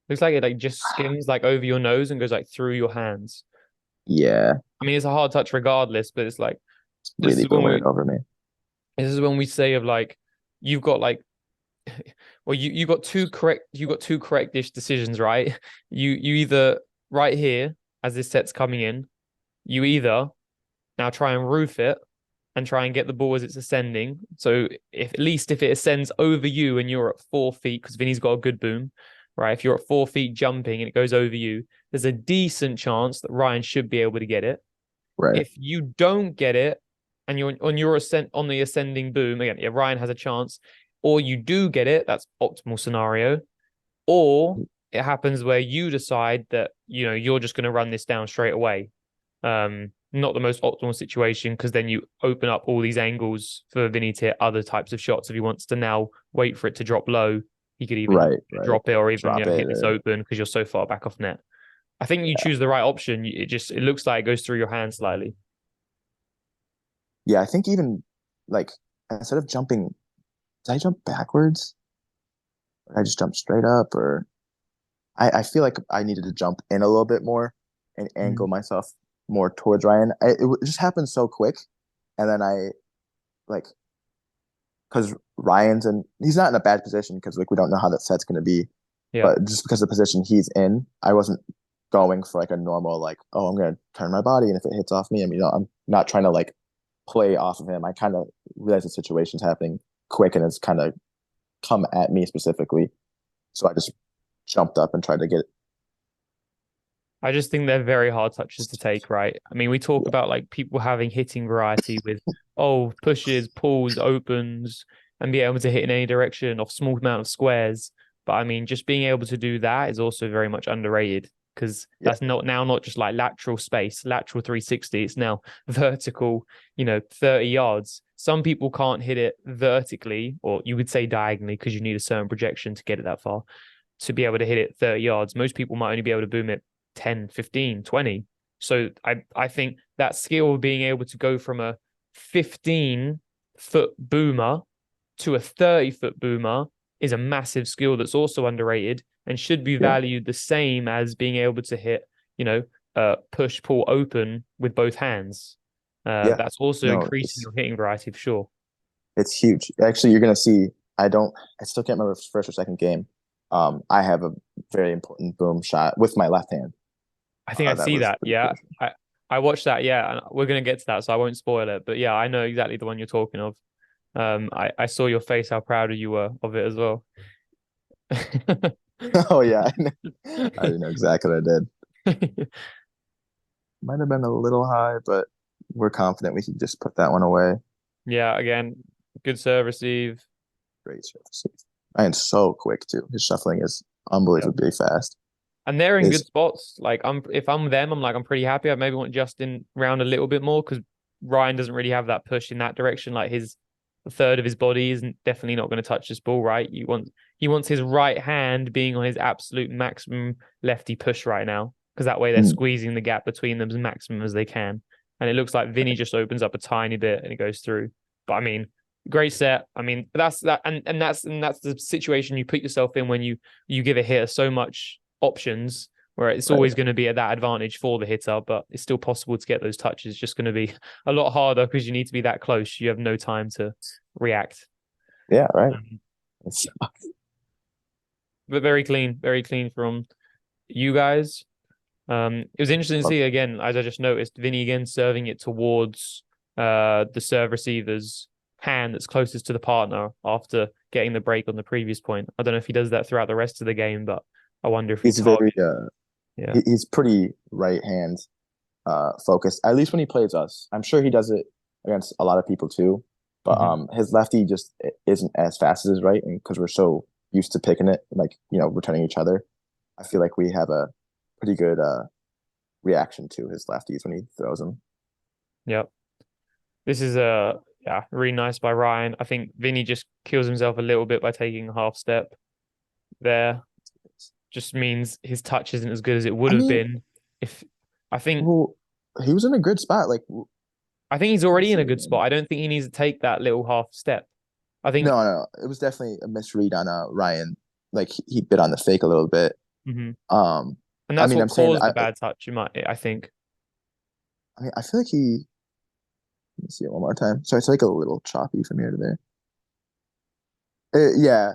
[SPEAKER 2] Looks like it like just skims like over your nose and goes like through your hands.
[SPEAKER 3] Yeah.
[SPEAKER 2] I mean, it's a hard touch regardless, but it's like
[SPEAKER 3] this really going over me.
[SPEAKER 2] This is when we say of like you've got like well you got two correct-ish decisions, right? You either right here as this set's coming in, you either now try and roof it and try and get the ball as it's ascending. So if at least if it ascends over you and you're at 4 feet, because Vinny's got a good boom, right? If you're at 4 feet jumping and it goes over you, there's a decent chance that Ryan should be able to get it.
[SPEAKER 3] Right.
[SPEAKER 2] If you don't get it and you're on the ascending boom, again, yeah, Ryan has a chance. Or you do get it, that's optimal scenario. Or it happens where you decide that, you're just going to run this down straight away. Not the most optimal situation because then you open up all these angles for Vinny to hit other types of shots. If he wants to now wait for it to drop low, he could even drop it or even hit this open because you're so far back off net. I think you choose the right option. It looks like it goes through your hand slightly.
[SPEAKER 3] Yeah, I think even like instead of jumping, did I jump backwards? Or I just jumped straight up, or I feel like I needed to jump in a little bit more and angle myself more towards Ryan. It just happened so quick, and then I because he's not in a bad position because like we don't know how that set's going to be, but just because of the position he's in, I wasn't going for like a normal like, oh, I'm going to turn my body and if it hits off me, I mean, I'm not trying to like play off of him. I kind of realized the situation's happening quick and it's kind of come at me specifically, so I just jumped up and tried to get it.
[SPEAKER 2] I just think they're very hard touches to take, right? I mean, we talk about like people having hitting variety with pushes, pulls, opens, and be able to hit in any direction off small amount of squares. But I mean, just being able to do that is also very much underrated because that's not just like lateral space, lateral 360. It's now vertical, 30 yards. Some people can't hit it vertically, or you would say diagonally, because you need a certain projection to get it that far. To be able to hit it 30 yards, most people might only be able to boom it 10, 15, 20. So I think that skill of being able to go from a 15-foot boomer to a 30-foot boomer is a massive skill that's also underrated and should be valued the same as being able to hit, push, pull, open with both hands. That's also increasing your hitting variety for sure.
[SPEAKER 3] It's huge. Actually, you're going to see, I still can't remember if it's first or second game. I have a very important boom shot with my left hand.
[SPEAKER 2] I think I see that. Yeah. I watched that. Yeah. And we're going to get to that, so I won't spoil it. But yeah, I know exactly the one you're talking of. I saw your face, how proud you were of it as well.
[SPEAKER 3] Oh, yeah. I know exactly what I did. Might have been a little high, but we're confident we can just put that one away.
[SPEAKER 2] Yeah. Again, good serve receive.
[SPEAKER 3] Great serve receive. Ryan's so quick too. His shuffling is unbelievably fast.
[SPEAKER 2] And they're in good spots. Like if I'm them, I'm pretty happy. I maybe want Justin round a little bit more because Ryan doesn't really have that push in that direction. Like a third of his body isn't definitely not going to touch this ball, right? He wants his right hand being on his absolute maximum lefty push right now, because that way they're squeezing the gap between them as maximum as they can. and it looks like Vinny just opens up a tiny bit and it goes through. But I mean, great set. I mean, that's that, and that's the situation you put yourself in when you give a hitter so much options, where it's always going to be at that advantage for the hitter, but it's still possible to get those touches. It's just going to be a lot harder because you need to be that close. You have no time to react.
[SPEAKER 3] Yeah, right.
[SPEAKER 2] But very clean from you guys. It was interesting to see again, as I just noticed, Vinny again serving it towards the serve receiver's hand that's closest to the partner after getting the break on the previous point. I don't know if he does that throughout the rest of the game, but I wonder if
[SPEAKER 3] he's he's pretty right hand focused, at least when he plays us. I'm sure he does it against a lot of people too, but his lefty just isn't as fast as his right, and because we're so used to picking it, like, returning each other, I feel like we have a pretty good reaction to his lefties when he throws them.
[SPEAKER 2] Yep. This is really nice by Ryan. I think Vinny just kills himself a little bit by taking a half step there. Just means his touch isn't as good as it would have been. If I think
[SPEAKER 3] he was in a good spot. Like,
[SPEAKER 2] I think he's already in a good spot. I don't think he needs to take that little half step. I think
[SPEAKER 3] no, it was definitely a misread on Ryan. Like, he bit on the fake a little bit.
[SPEAKER 2] And that's what caused the bad touch. I think.
[SPEAKER 3] I mean, I feel like he. Let me see it one more time. So it's like a little choppy from here to there. Yeah,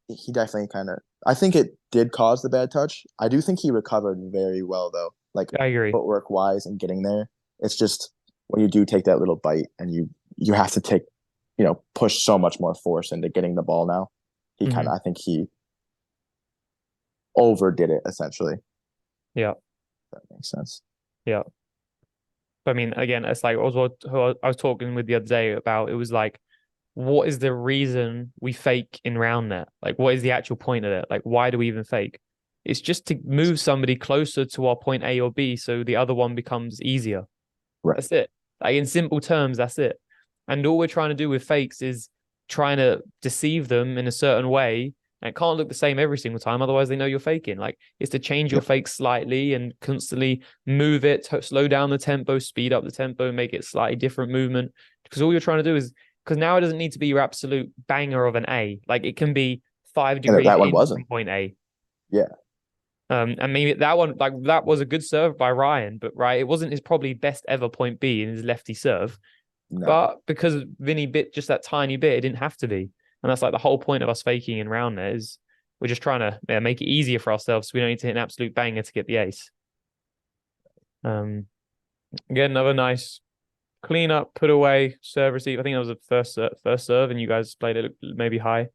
[SPEAKER 3] he definitely kind of. I think it did cause the bad touch. I do think he recovered very well though. Like,
[SPEAKER 2] I agree.
[SPEAKER 3] Footwork wise and getting there. It's just when you do take that little bite and you have to take, push so much more force into getting the ball now. He I think he overdid it essentially.
[SPEAKER 2] Yeah.
[SPEAKER 3] That makes sense.
[SPEAKER 2] Yeah. I mean, again, it's like who I was talking with the other day about. It was like, what is the reason we fake in Roundnet? Like, what is the actual point of it? Like, why do we even fake? It's just to move somebody closer to our point A or B, so the other one becomes easier.
[SPEAKER 3] Right.
[SPEAKER 2] That's it. Like, in simple terms, that's it. And all we're trying to do with fakes is trying to deceive them in a certain way. And it can't look the same every single time, otherwise they know you're faking. Like, it's to change your fake slightly and constantly move it, slow down the tempo, speed up the tempo, make it slightly different movement. Because all you're trying to do is, because now it doesn't need to be your absolute banger of an A. Like, it can be 5 degrees
[SPEAKER 3] that one
[SPEAKER 2] in
[SPEAKER 3] wasn't
[SPEAKER 2] from point A.
[SPEAKER 3] Yeah.
[SPEAKER 2] And maybe that one, like, that was a good serve by Ryan, but it wasn't his probably best ever point B in his lefty serve.
[SPEAKER 3] No.
[SPEAKER 2] But because Vinny bit just that tiny bit, it didn't have to be. And that's like the whole point of us faking in Roundnet is we're just trying to make it easier for ourselves, so we don't need to hit an absolute banger to get the ace. Again, another nice clean up, put away, serve, receive. I think that was the first serve, and you guys played it maybe high.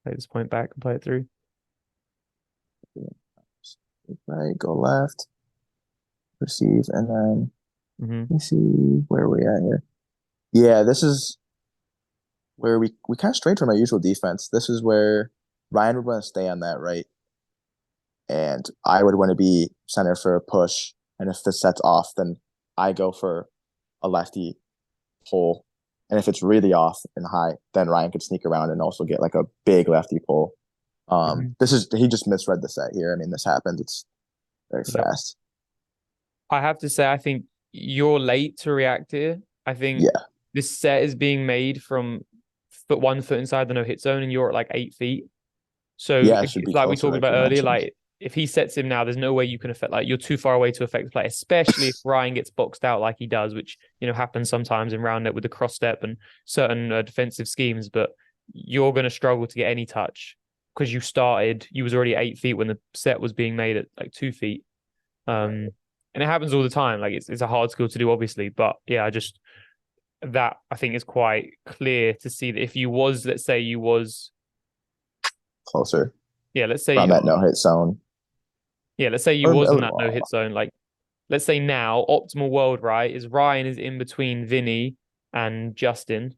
[SPEAKER 2] Play this point back and play it through.
[SPEAKER 3] Right, go left, receive, and then let me see where we at here. Yeah, this is where we kind of strayed from our usual defense. This is where Ryan would want to stay on that right, and I would want to be center for a push. And if this sets off, then I go for a lefty pull. And if it's really off and high, then Ryan could sneak around and also get like a big lefty pull. He just misread the set here. I mean, this happened. It's very fast.
[SPEAKER 2] I have to say, I think you're late to react here. I think this set is being made from one foot inside the no hit zone, and you're at like 8 feet. So
[SPEAKER 3] it should be
[SPEAKER 2] like we
[SPEAKER 3] closer,
[SPEAKER 2] talked about earlier, like if he sets him now, there's no way you can affect, like, you're too far away to affect the play, especially if Ryan gets boxed out like he does, which, happens sometimes in Roundnet with the cross step and certain defensive schemes. But you're going to struggle to get any touch because you was already 8 feet when the set was being made at like 2 feet. And it happens all the time. Like, it's a hard skill to do, obviously. But yeah, that I think is quite clear to see that if let's say you was
[SPEAKER 3] closer.
[SPEAKER 2] Yeah, let's say
[SPEAKER 3] around that no hit zone.
[SPEAKER 2] Yeah, let's say you was in that no hit zone. Like, let's say now, optimal world, right, is Ryan is in between Vinny and Justin,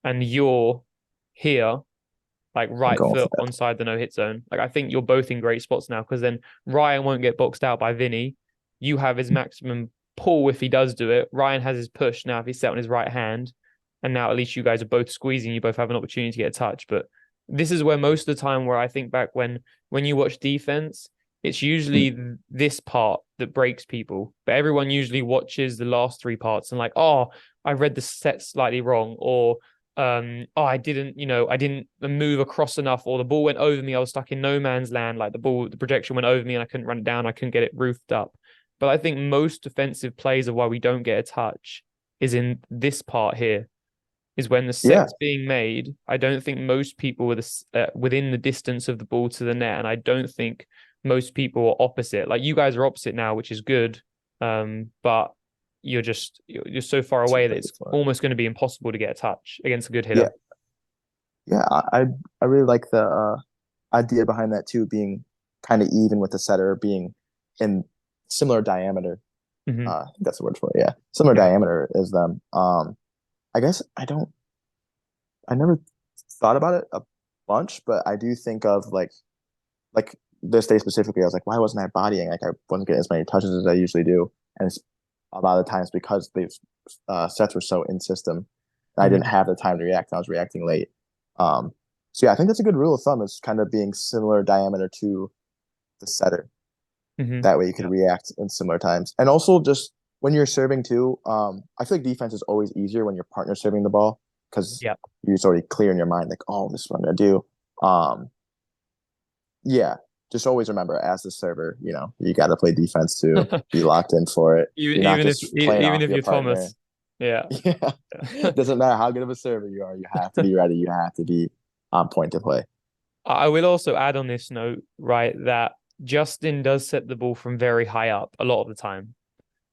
[SPEAKER 2] and you're here, like right foot onside the no hit zone. Like, I think you're both in great spots now, because then Ryan won't get boxed out by Vinny. You have his maximum pull if he does do it. Ryan has his push now if he's set on his right hand. And now at least you guys are both squeezing. You both have an opportunity to get a touch. But this is where most of the time, where I think back when you watch defense, it's usually this part that breaks people. But everyone usually watches the last three parts and like, oh, I read the set slightly wrong, or oh, I didn't move across enough, or the ball went over me. I was stuck in no man's land. Like the projection went over me and I couldn't run it down. I couldn't get it roofed up. But I think most defensive plays of why we don't get a touch is in this part here, is when the
[SPEAKER 3] Yeah.
[SPEAKER 2] set's being made. I don't think most people were within the distance of the ball to the net, and I don't think most people are opposite. Like you guys are opposite now, which is good, but you're so far away that it's almost going to be impossible to get a touch against a good hitter.
[SPEAKER 3] Yeah, I really like the idea behind that too, being kind of even with the setter, being in similar diameter.
[SPEAKER 2] Mhm.
[SPEAKER 3] I think that's the word for it. Yeah, similar diameter as them. I guess I never thought about it a bunch, but I do think of like this day specifically. I was like, why wasn't I bodying? Like I wasn't getting as many touches as I usually do, and it's a lot of the times because these sets were so in system. I didn't have the time to react. I was reacting late. So yeah, I think that's a good rule of thumb. Is kind of being similar diameter to the setter. That way you can react in similar times. And also just when you're serving too, I feel like defense is always easier when your partner's serving the ball because you're just already clear in your mind, like, oh, this is what I'm gonna do. Yeah, just always remember as the server, you got to play defense to be locked in for it.
[SPEAKER 2] Even
[SPEAKER 3] You're not
[SPEAKER 2] even if
[SPEAKER 3] just playing
[SPEAKER 2] even
[SPEAKER 3] off
[SPEAKER 2] if
[SPEAKER 3] your
[SPEAKER 2] you're
[SPEAKER 3] partner.
[SPEAKER 2] Thomas, yeah.
[SPEAKER 3] Doesn't matter how good of a server you are, you have to be ready. You have to be on point to play.
[SPEAKER 2] I will also add on this note, right, that Justin does set the ball from very high up a lot of the time,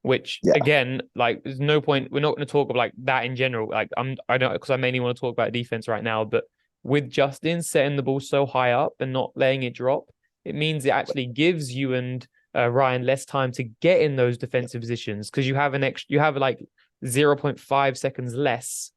[SPEAKER 2] which again, like, there's no point. We're not going to talk about like that in general. Like, I don't, because I mainly want to talk about defense right now. But with Justin setting the ball so high up and not letting it drop, it means it actually gives you and Ryan less time to get in those defensive positions because you have you have like 0.5 seconds less,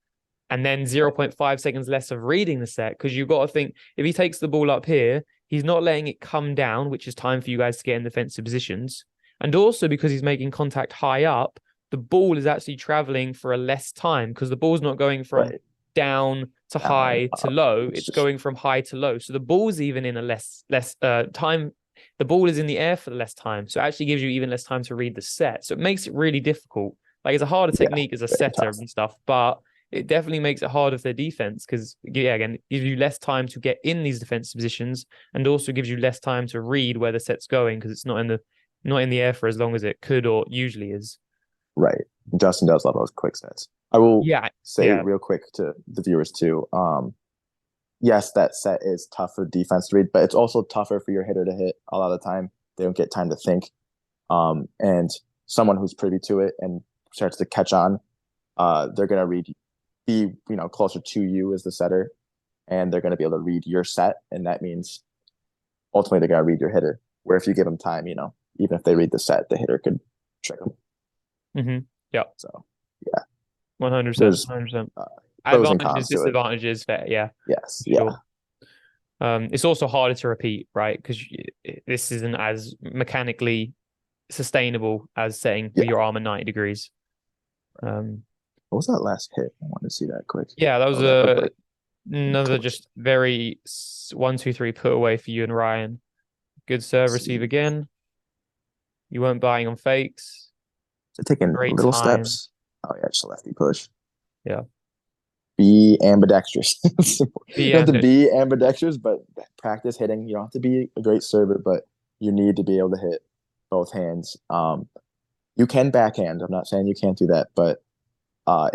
[SPEAKER 2] and then 0.5 seconds less of reading the set, because you've got to think if he takes the ball up here, he's not letting it come down, which is time for you guys to get in defensive positions. And also because he's making contact high up, the ball is actually traveling for a less time because the ball's not going from down to high to low. It's going from high to low. So the ball's even in a less time. The ball is in the air for less time. So it actually gives you even less time to read the set. So it makes it really difficult. Like, it's a harder technique as a setter and stuff, but it definitely makes it harder for their defense because, again, it gives you less time to get in these defensive positions and also gives you less time to read where the set's going because it's not in the air for as long as it could or usually is.
[SPEAKER 3] Right. Justin does love those quick sets. I will say real quick to the viewers too. Yes, that set is tough for defense to read, but it's also tougher for your hitter to hit a lot of the time. They don't get time to think. And someone who's privy to it and starts to catch on, they're going to be closer to you as the setter, and they're going to be able to read your set, and that means ultimately they're going to read your hitter. Where if you give them time, even if they read the set, the hitter could trick them.
[SPEAKER 2] Yeah.
[SPEAKER 3] So yeah,
[SPEAKER 2] 100%. 100%. Advantages, disadvantages, fair. Yeah.
[SPEAKER 3] Yes.
[SPEAKER 2] Sure. It's also harder to repeat, right? Because this isn't as mechanically sustainable as setting your arm at 90 degrees.
[SPEAKER 3] What was that last hit? I wanted to see that quick.
[SPEAKER 2] Yeah, that was another just very 1-2-3 put away for you and Ryan. Good serve receive again. You weren't buying on fakes.
[SPEAKER 3] So taking little steps. Oh yeah, just a lefty push.
[SPEAKER 2] Yeah.
[SPEAKER 3] Be ambidextrous. You don't have to be ambidextrous, but practice hitting. You don't have to be a great server, but you need to be able to hit both hands. You can backhand. I'm not saying you can't do that, but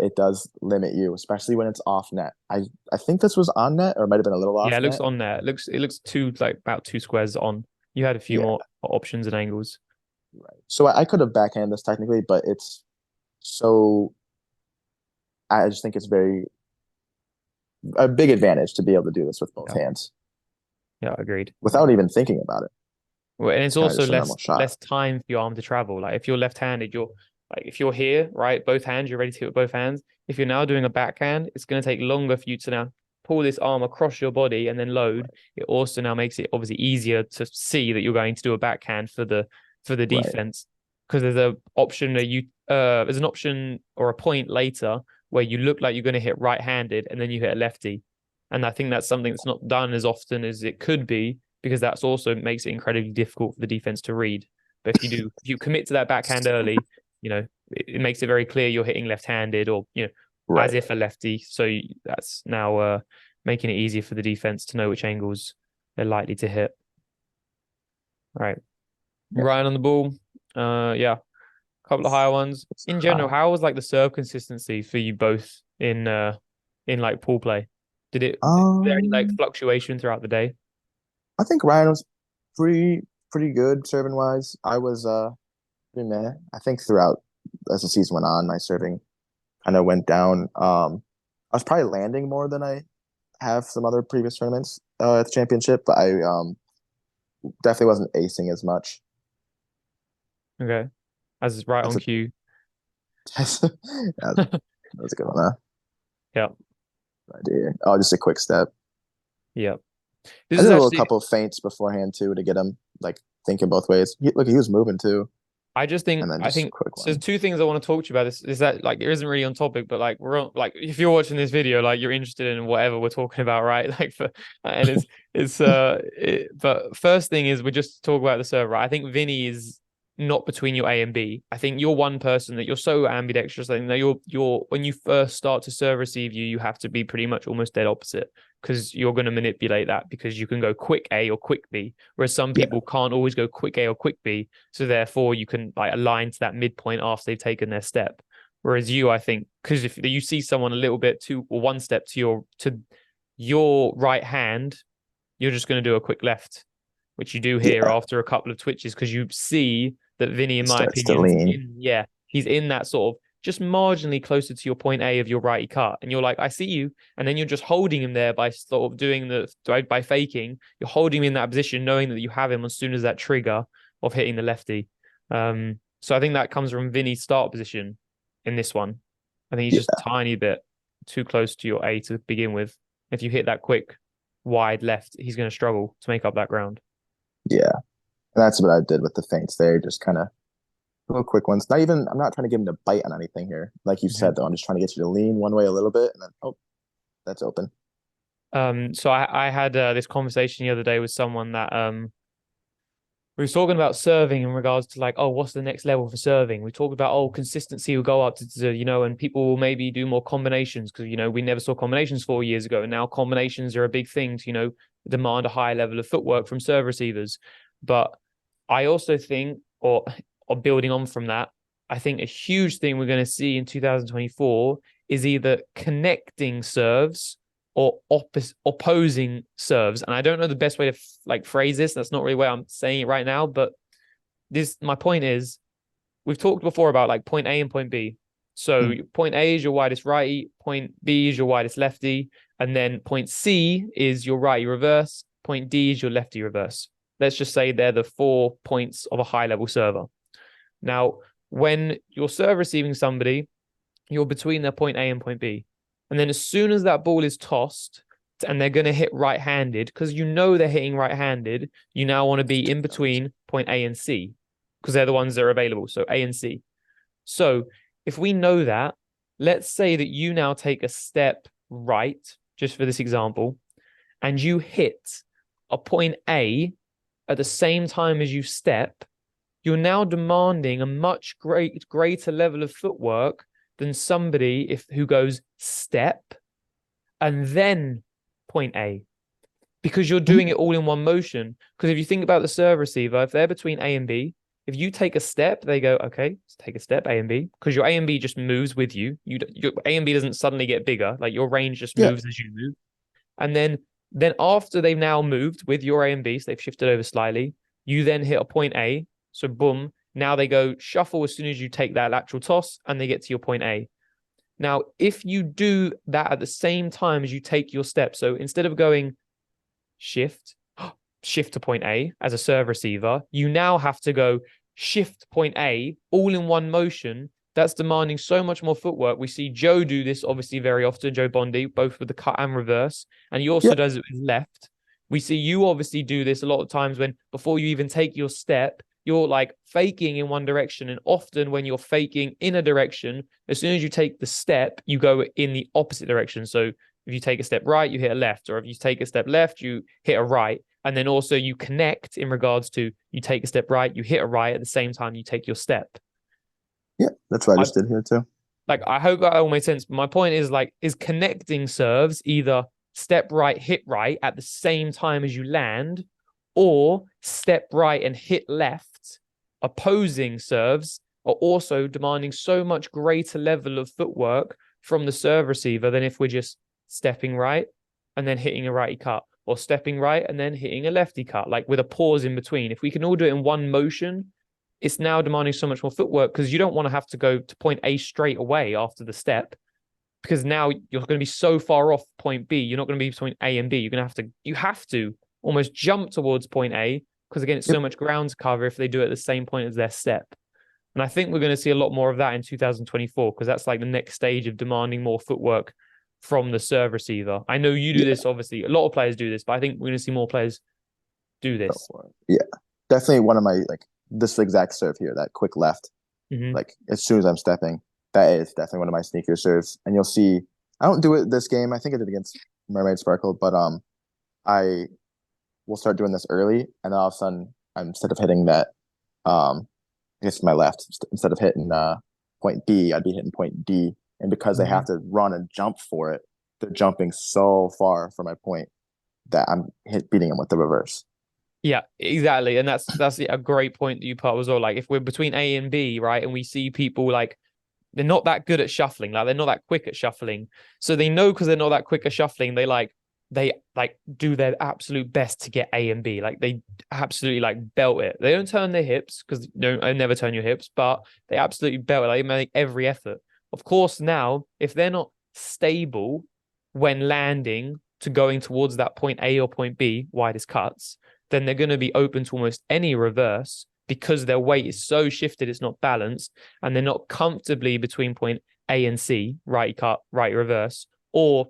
[SPEAKER 3] it does limit you, especially when it's off net. I think this was on net, or it might have been a little off.
[SPEAKER 2] Yeah, it looks on net. It looks about 2 squares on. You had a few more options and angles.
[SPEAKER 3] Right. So I could have backhand this technically, but it's so. I just think it's a big advantage to be able to do this with both hands.
[SPEAKER 2] Yeah, agreed.
[SPEAKER 3] Without even thinking about it.
[SPEAKER 2] Well, and it's also less time for your arm to travel. Like if you're left-handed, if you're here, right, both hands, you're ready to hit with both hands. If you're now doing a backhand, it's going to take longer for you to now pull this arm across your body and then load. It also now makes it obviously easier to see that you're going to do a backhand for the defense, because there's an option there's an option or a point later where you look like you're going to hit right-handed and then you hit a lefty. And I think that's something that's not done as often as it could be because that's also makes it incredibly difficult for the defense to read. But if you commit to that backhand early, it makes it very clear you're hitting left-handed or,
[SPEAKER 3] Right.
[SPEAKER 2] as if a lefty. So that's now making it easier for the defense to know which angles they're likely to hit. Right.
[SPEAKER 3] Yeah.
[SPEAKER 2] Ryan on the ball. Yeah. A couple of higher ones. In general, how was like the serve consistency for you both in like pool play? Was there any like
[SPEAKER 3] Um,
[SPEAKER 2] fluctuation throughout the day?
[SPEAKER 3] I think Ryan was pretty good serving wise. I was pretty meh. I think throughout as the season went on, my serving kind of went down. I was probably landing more than I have some other previous tournaments at the championship, but I definitely wasn't acing as much.
[SPEAKER 2] Okay. As is right
[SPEAKER 3] That's
[SPEAKER 2] on
[SPEAKER 3] a
[SPEAKER 2] cue.
[SPEAKER 3] that was a good one. Huh?
[SPEAKER 2] Yeah.
[SPEAKER 3] Idea. Oh, just a quick step.
[SPEAKER 2] Yeah.
[SPEAKER 3] I
[SPEAKER 2] This
[SPEAKER 3] did
[SPEAKER 2] is
[SPEAKER 3] a little
[SPEAKER 2] actually
[SPEAKER 3] couple of feints beforehand too to get him like thinking both ways. Look, he was moving too, and then
[SPEAKER 2] I
[SPEAKER 3] just a
[SPEAKER 2] think
[SPEAKER 3] quick
[SPEAKER 2] so there's
[SPEAKER 3] one.
[SPEAKER 2] two things I want to talk to you about. This is that like it isn't really on topic, but like we're on like if you're watching this video, like you're interested in whatever we're talking about, right? Like for and but first thing is we just talk about the server, right? I think Vinny is not between your A and B. I think you're one person that you're so ambidextrous. I think that you're when you first start to serve receive you have to be pretty much almost dead opposite because you're going to manipulate that because you can go quick A or quick B, whereas some
[SPEAKER 3] Yeah,
[SPEAKER 2] people can't always go quick A or quick B. So therefore, you can like align to that midpoint after they've taken their step. Whereas you, I think, because if you see someone a little bit two or one step to your right hand, you're just going to do a quick left, which you do here
[SPEAKER 3] yeah.
[SPEAKER 2] after a couple of twitches because you see that Vinny, in
[SPEAKER 3] He
[SPEAKER 2] my
[SPEAKER 3] starts to
[SPEAKER 2] opinion,
[SPEAKER 3] lean.
[SPEAKER 2] he's in that sort of just marginally closer to your point A of your righty cut, and you're like, I see you, and then you're just holding him there by sort of doing by faking. You're holding him in that position, knowing that you have him as soon as that trigger of hitting the lefty. So I think that comes from Vinny's start position in this one. I think he's just a
[SPEAKER 3] Yeah,
[SPEAKER 2] tiny bit too close to your A to begin with. If you hit that quick wide left, he's going to struggle to make up that ground.
[SPEAKER 3] yeah. And that's what I did with the feints there. Just kind of little quick ones. Not even. I'm not trying to get him to bite on anything here. Like you
[SPEAKER 2] Mhm.
[SPEAKER 3] said, though, I'm just trying to get you to lean one way a little bit, and then that's open.
[SPEAKER 2] So I had this conversation the other day with someone that we were talking about serving in regards to like, oh, what's the next level for serving? We talk about, oh, consistency will go up and people will maybe do more combinations because, we never saw combinations 4 years ago. And now combinations are a big thing to, demand a high level of footwork from serve receivers. But I also think, or building on from that, I think a huge thing we're going to see in 2024 is either connecting serves or opposing serves. And I don't know the best way to like phrase this. That's not really where I'm saying it right now, but my point is we've talked before about like point A and point B. So
[SPEAKER 3] Hmm.
[SPEAKER 2] point A is your widest righty, point B is your widest lefty, and then point C is your righty reverse, point D is your lefty reverse. Let's just say they're the 4 points of a high level server. Now, when you're serve receiving somebody, you're between their point A and point B. And then as soon as that ball is tossed and they're going to hit right-handed, because they're hitting right-handed, you now want to be in between point A and C because they're the ones that are available. So A and C. So if we know that, let's say that you now take a step right, just for this example, and you hit a point A at the same time as you step, you're now demanding a much greater level of footwork than somebody who goes step and then point A because you're doing it all in one motion. Because if you think about the serve receiver, if they're between A and B, if you take a step, they go, okay, let's take a step A and B because your A and B just moves with you. Your A and B doesn't suddenly get bigger. Like your range just
[SPEAKER 3] Yeah,
[SPEAKER 2] moves as you move. And then after they've now moved with your A and B, so they've shifted over slightly, you then hit a point A. So boom, now they go shuffle as soon as you take that lateral toss and they get to your point A. Now, if you do that at the same time as you take your step, so instead of going shift, shift to point A as a serve receiver, you now have to go shift point A all in one motion. That's demanding so much more footwork. We see Joe do this obviously very often, Joe Bondi, both with the cut and reverse. And he also
[SPEAKER 3] yeah,
[SPEAKER 2] does it with left. We see you obviously do this a lot of times when before you even take your step, you're like faking in one direction. And often when you're faking in a direction, as soon as you take the step, you go in the opposite direction. So if you take a step right, you hit a left, or if you take a step left, you hit a right. And then also you connect in regards to you take a step right, you hit a right at the same time you take your step.
[SPEAKER 3] Yeah, that's what I just did here too.
[SPEAKER 2] Like, I hope that all made sense. My point is, like, is connecting serves either step right, hit right at the same time as you land, or step right and hit left. Opposing serves are also demanding so much greater level of footwork from the serve receiver than if we're just stepping right and then hitting a righty cut, or stepping right and then hitting a lefty cut, like with a pause in between. If we can all do it in one motion, it's now demanding so much more footwork because you don't want to have to go to point A straight away after the step, because now you're going to be so far off point B. You're not going to be between A and B. You have to almost jump towards point A, because again, it's so much ground to cover if they do it at the same point as their step. And I think we're going to see a lot more of that in 2024, because that's like the next stage of demanding more footwork from the serve receiver. I know you do this, obviously. A lot of players do this, but I think we're going to see more players do this.
[SPEAKER 3] Yeah, definitely one of my, like, this exact serve here, that quick left, like as soon as I'm stepping, that is definitely one of my sneaker serves. And you'll see, I don't do it this game. I think I did against Mermaid Sparkle, but I will start doing this early, and then all of a sudden, instead of hitting that, I guess my left, instead of hitting point B, I'd be hitting point D. And because they have to run and jump for it, they're jumping so far from my point that I'm beating them with the reverse.
[SPEAKER 2] Yeah, exactly. And that's a great point that you put as well. Like, if we're between A and B, right, and we see people, like, they're not that good at shuffling, like they're not that quick at shuffling. So they know, because they're not that quick at shuffling, they do their absolute best to get A and B. Like, they absolutely like belt it. They don't turn their hips, because I never turn your hips, but they absolutely belt it. Like, they make every effort. Of course, now, if they're not stable when landing to going towards that point A or point B, widest cuts, then they're going to be open to almost any reverse, because their weight is so shifted, it's not balanced, and they're not comfortably between point A and C, righty cut, righty reverse, or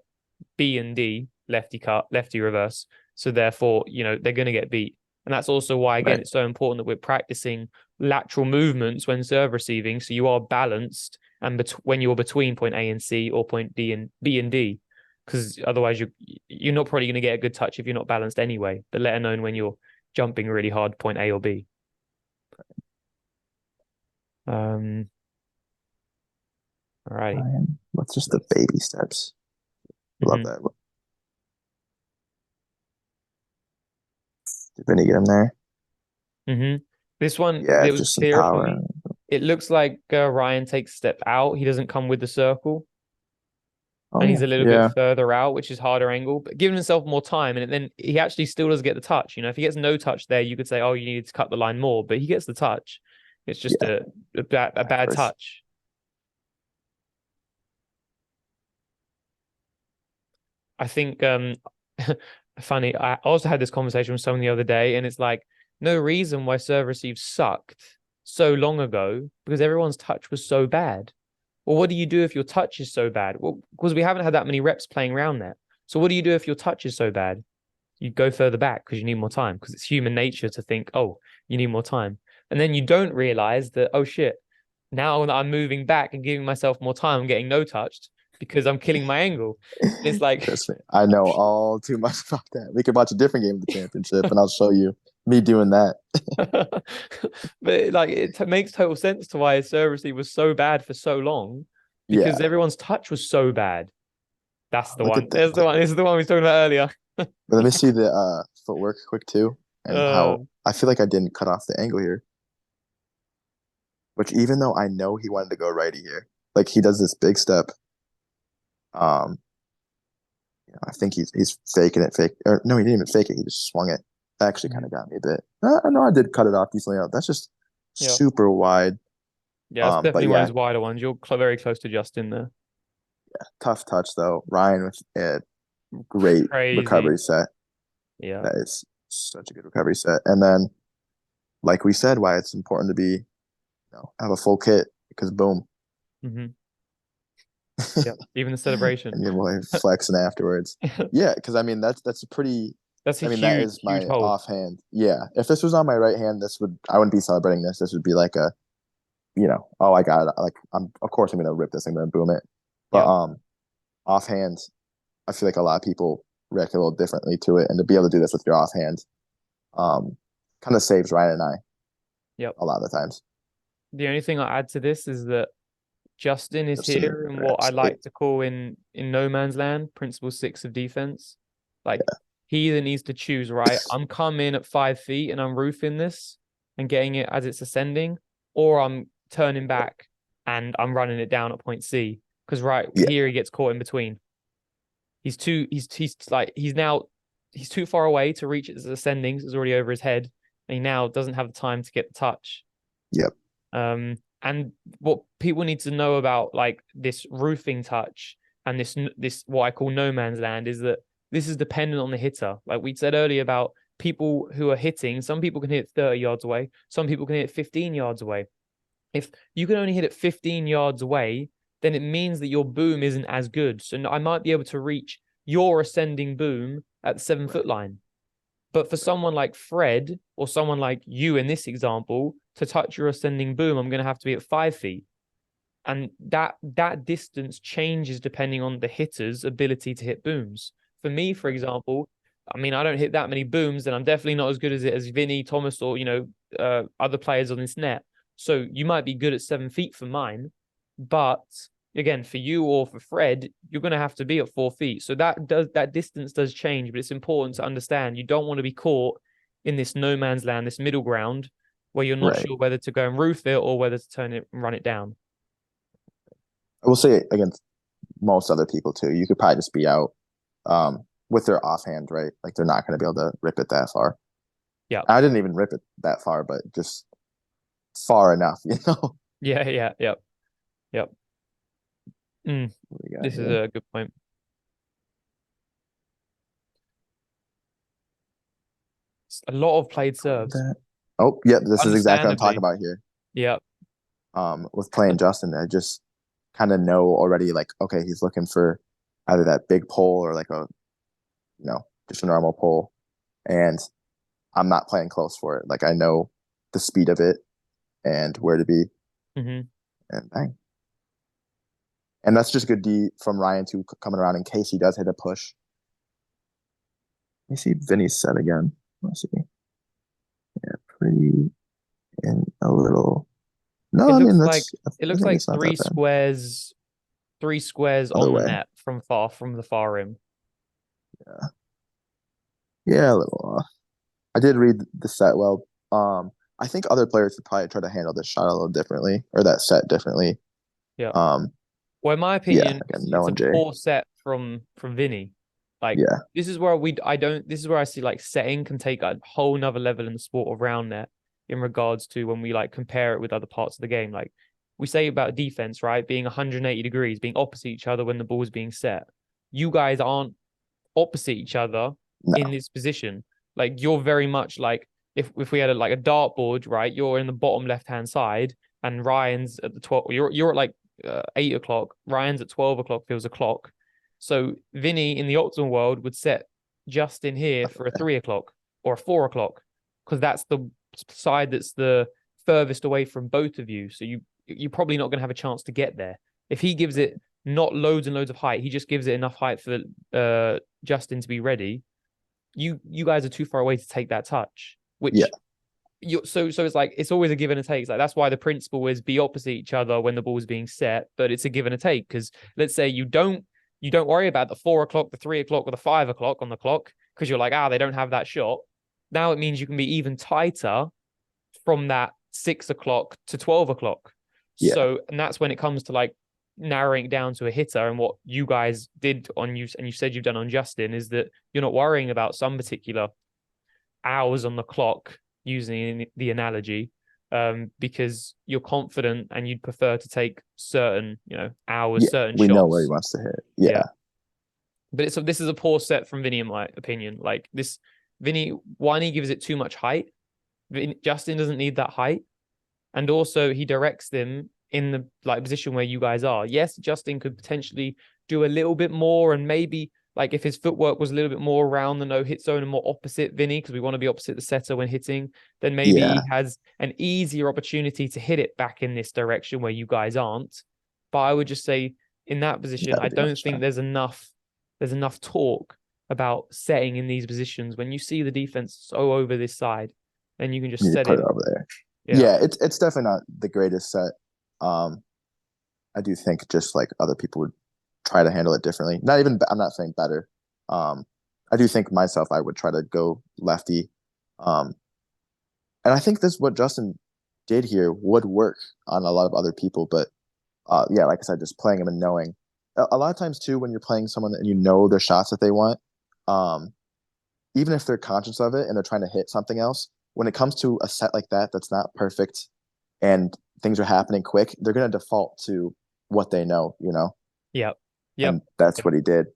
[SPEAKER 2] B and D, lefty cut, lefty reverse. So therefore, they're going to get beat. And that's also why, again, it's so important that we're practicing lateral movements when serve receiving, so you are balanced, and when you're between point A and C, or point B and D, because otherwise you're not probably going to get a good touch if you're not balanced anyway, but let alone when you're jumping really hard point A or B. All right.
[SPEAKER 3] What's just the baby steps? Love that. Did Vinny get him there?
[SPEAKER 2] This one,
[SPEAKER 3] yeah,
[SPEAKER 2] it was
[SPEAKER 3] just
[SPEAKER 2] clear
[SPEAKER 3] some
[SPEAKER 2] for
[SPEAKER 3] power.
[SPEAKER 2] me. It looks like Ryan takes a step out. He doesn't come with the circle. And he's a little bit further out, which is harder angle, but giving himself more time. And then he actually still does get the touch. If he gets no touch there, you could say, oh, you need to cut the line more, but he gets the touch. It's just a bad touch. I think funny, I also had this conversation with someone the other day, and it's like, no reason why serve receive sucked so long ago, because everyone's touch was so bad. Well, what do you do if your touch is so bad? Well, because we haven't had that many reps playing Roundnet. So what do you do if your touch is so bad? You go further back because you need more time, because it's human nature to think, oh, you need more time. And then you don't realize that, oh shit, now that I'm moving back and giving myself more time, I'm getting no touched because I'm killing my angle. And it's like,
[SPEAKER 3] I know all too much about that. We could watch a different game of the championship and I'll show you me doing that.
[SPEAKER 2] But like, it makes total sense to why serve receive was so bad for so long, because everyone's touch was so bad. That's the one. There's the one. This is the one we were talking about earlier.
[SPEAKER 3] But let me see the footwork quick too, and how I feel like I didn't cut off the angle here. Which, even though I know he wanted to go righty here, like he does this big step. I think he's faking it. Or no, he didn't even fake it. He just swung it. That actually kind of got me a bit. I know I did cut it off decently out. That's just super wide.
[SPEAKER 2] Yeah, it's definitely one of those wider ones. You're very close to Justin there.
[SPEAKER 3] Yeah, tough touch though. Ryan with a great recovery set.
[SPEAKER 2] Yeah,
[SPEAKER 3] that is such a good recovery set. And then, like we said, why it's important to be, have a full kit, because boom.
[SPEAKER 2] Yeah, even the celebration.
[SPEAKER 3] And your boy flexing afterwards. Yeah, because that's a pretty.
[SPEAKER 2] That's a huge,
[SPEAKER 3] that is my
[SPEAKER 2] huge hold.
[SPEAKER 3] offhand. Yeah, if this was on my right hand, I wouldn't be celebrating this. This would be like a, oh, I got it. Like of course I'm gonna rip this. I'm gonna boom it. But offhand, I feel like a lot of people react a little differently to it, and to be able to do this with your offhand, kind of saves Ryan and I
[SPEAKER 2] Yep.
[SPEAKER 3] a lot of the times.
[SPEAKER 2] The only thing I add to this is that Justin is
[SPEAKER 3] Justin
[SPEAKER 2] here in what I
[SPEAKER 3] Reps.
[SPEAKER 2] like to call in no man's land, principle 6 of defense. Like he either needs to choose, right? I'm coming at 5 feet and I'm roofing this and getting it as it's ascending, or I'm turning back and I'm running it down at point C. Because right
[SPEAKER 3] Yeah.
[SPEAKER 2] here he gets caught in between. He's too far away to reach its ascending, so it's already over his head, and he now doesn't have the time to get the touch.
[SPEAKER 3] Yep.
[SPEAKER 2] And what people need to know about like this roofing touch and this what I call no man's land is that this is dependent on the hitter. Like we said earlier about people who are hitting, some people can hit 30 yards away, some people can hit 15 yards away. If you can only hit it 15 yards away, then it means that your boom isn't as good. So I might be able to reach your ascending boom at the 7 foot line. But for someone like Fred or someone like you in this example, to touch your ascending boom, I'm going to have to be at 5 feet. And that distance changes depending on the hitter's ability to hit booms. For me, for example, I mean, I don't hit that many booms, and I'm definitely not as good as it as Vinny, Thomas, or other players on this net. So you might be good at 7 feet for mine, but again, for you or for Fred, you're going to have to be at 4 feet. So that distance does change, but it's important to understand you don't want to be caught in this no man's land, this middle ground, where you're not
[SPEAKER 3] Right.
[SPEAKER 2] sure whether to go and roof it or whether to turn it and run it down.
[SPEAKER 3] I will say against most other people too, you could probably just be out with their offhand, right? Like they're not going to be able to rip it that far.
[SPEAKER 2] Yeah.
[SPEAKER 3] I didn't even rip it that far, but just far enough, you know?
[SPEAKER 2] Yeah. Yep. This is a good point. A lot of played serves.
[SPEAKER 3] Oh, yeah, this is exactly what I'm talking about here.
[SPEAKER 2] Yeah.
[SPEAKER 3] With playing Justin, I just kind of know already, like, okay, he's looking for either that big pole or like just a normal pole. And I'm not playing close for it. Like I know the speed of it and where to be.
[SPEAKER 2] Mm-hmm.
[SPEAKER 3] And bang. And that's just good D from Ryan too, coming around in case he does hit a push. Let me see Vinny's set again. Let's see. Yeah, pretty in a little. No, I mean
[SPEAKER 2] it looks like three squares
[SPEAKER 3] Other
[SPEAKER 2] on
[SPEAKER 3] way.
[SPEAKER 2] the net from the far rim.
[SPEAKER 3] Yeah. Yeah, a little off. I did read the set well. I think other players would probably try to handle this shot a little differently or that set differently.
[SPEAKER 2] Yeah. Well, in my opinion,
[SPEAKER 3] again,
[SPEAKER 2] it's a poor set from Vinny. Like this is where this is where I see like setting can take a whole nother level in the sport of Roundnet in regards to when we like compare it with other parts of the game. Like we say about defense, right? Being 180 degrees, being opposite each other when the ball is being set. You guys aren't opposite each other in this position. Like you're very much like if we had a dartboard, right? You're in the bottom left hand side, and Ryan's at the 12. You're at like 8 o'clock. Ryan's at 12 o'clock. Feels a clock. So Vinny in the optimal world would set Justin here for a 3 o'clock or a 4 o'clock because that's the side that's the furthest away from both of you. So you're probably not going to have a chance to get there. If he gives it not loads and loads of height, he just gives it enough height for Justin to be ready. You guys are too far away to take that touch, which so it's like it's always a give and a take. It's like that's why the principle is be opposite each other when the ball is being set, but it's a give and a take because let's say you don't worry about the 4 o'clock, the 3 o'clock, or the 5 o'clock on the clock because you're like they don't have that shot. Now it means you can be even tighter from that 6 o'clock to 12 o'clock. Yeah. So and that's when it comes to like narrowing it down to a hitter, and what you guys did on you and you said you've done on Justin is that you're not worrying about some particular hours on the clock using the analogy because you're confident and you'd prefer to take certain hours, certain
[SPEAKER 3] we
[SPEAKER 2] shots.
[SPEAKER 3] know where he wants to hit.
[SPEAKER 2] But this is a poor set from Vinny in my opinion. Like this Vinny, one, he gives it too much height. Justin doesn't need that height, and also he directs them in the position where you guys are. Yes, Justin could potentially do a little bit more, and maybe like if his footwork was a little bit more around the no hit zone and more opposite Vinny, because we want to be opposite the setter when hitting, then maybe he has an easier opportunity to hit it back in this direction where you guys aren't. But I would just say in that position, I don't think there's enough talk about setting in these positions when you see the defense so over this side, then you can just
[SPEAKER 3] You
[SPEAKER 2] set
[SPEAKER 3] put it
[SPEAKER 2] in.
[SPEAKER 3] over there.
[SPEAKER 2] Yeah.
[SPEAKER 3] Yeah, it's definitely not the greatest set. I do think just like other people would try to handle it differently. Not even I'm not saying better. I do think myself I would try to go lefty. Um, and I think this what Justin did here would work on a lot of other people, but yeah, like I said, just playing him and knowing. A lot of times too, when you're playing someone and you know their shots that they want, um, even if they're conscious of it and they're trying to hit something else, when it comes to a set like that that's not perfect and things are happening quick, they're gonna default to what they know, you know?
[SPEAKER 2] Yep.
[SPEAKER 3] And
[SPEAKER 2] Yep.
[SPEAKER 3] that's what he did.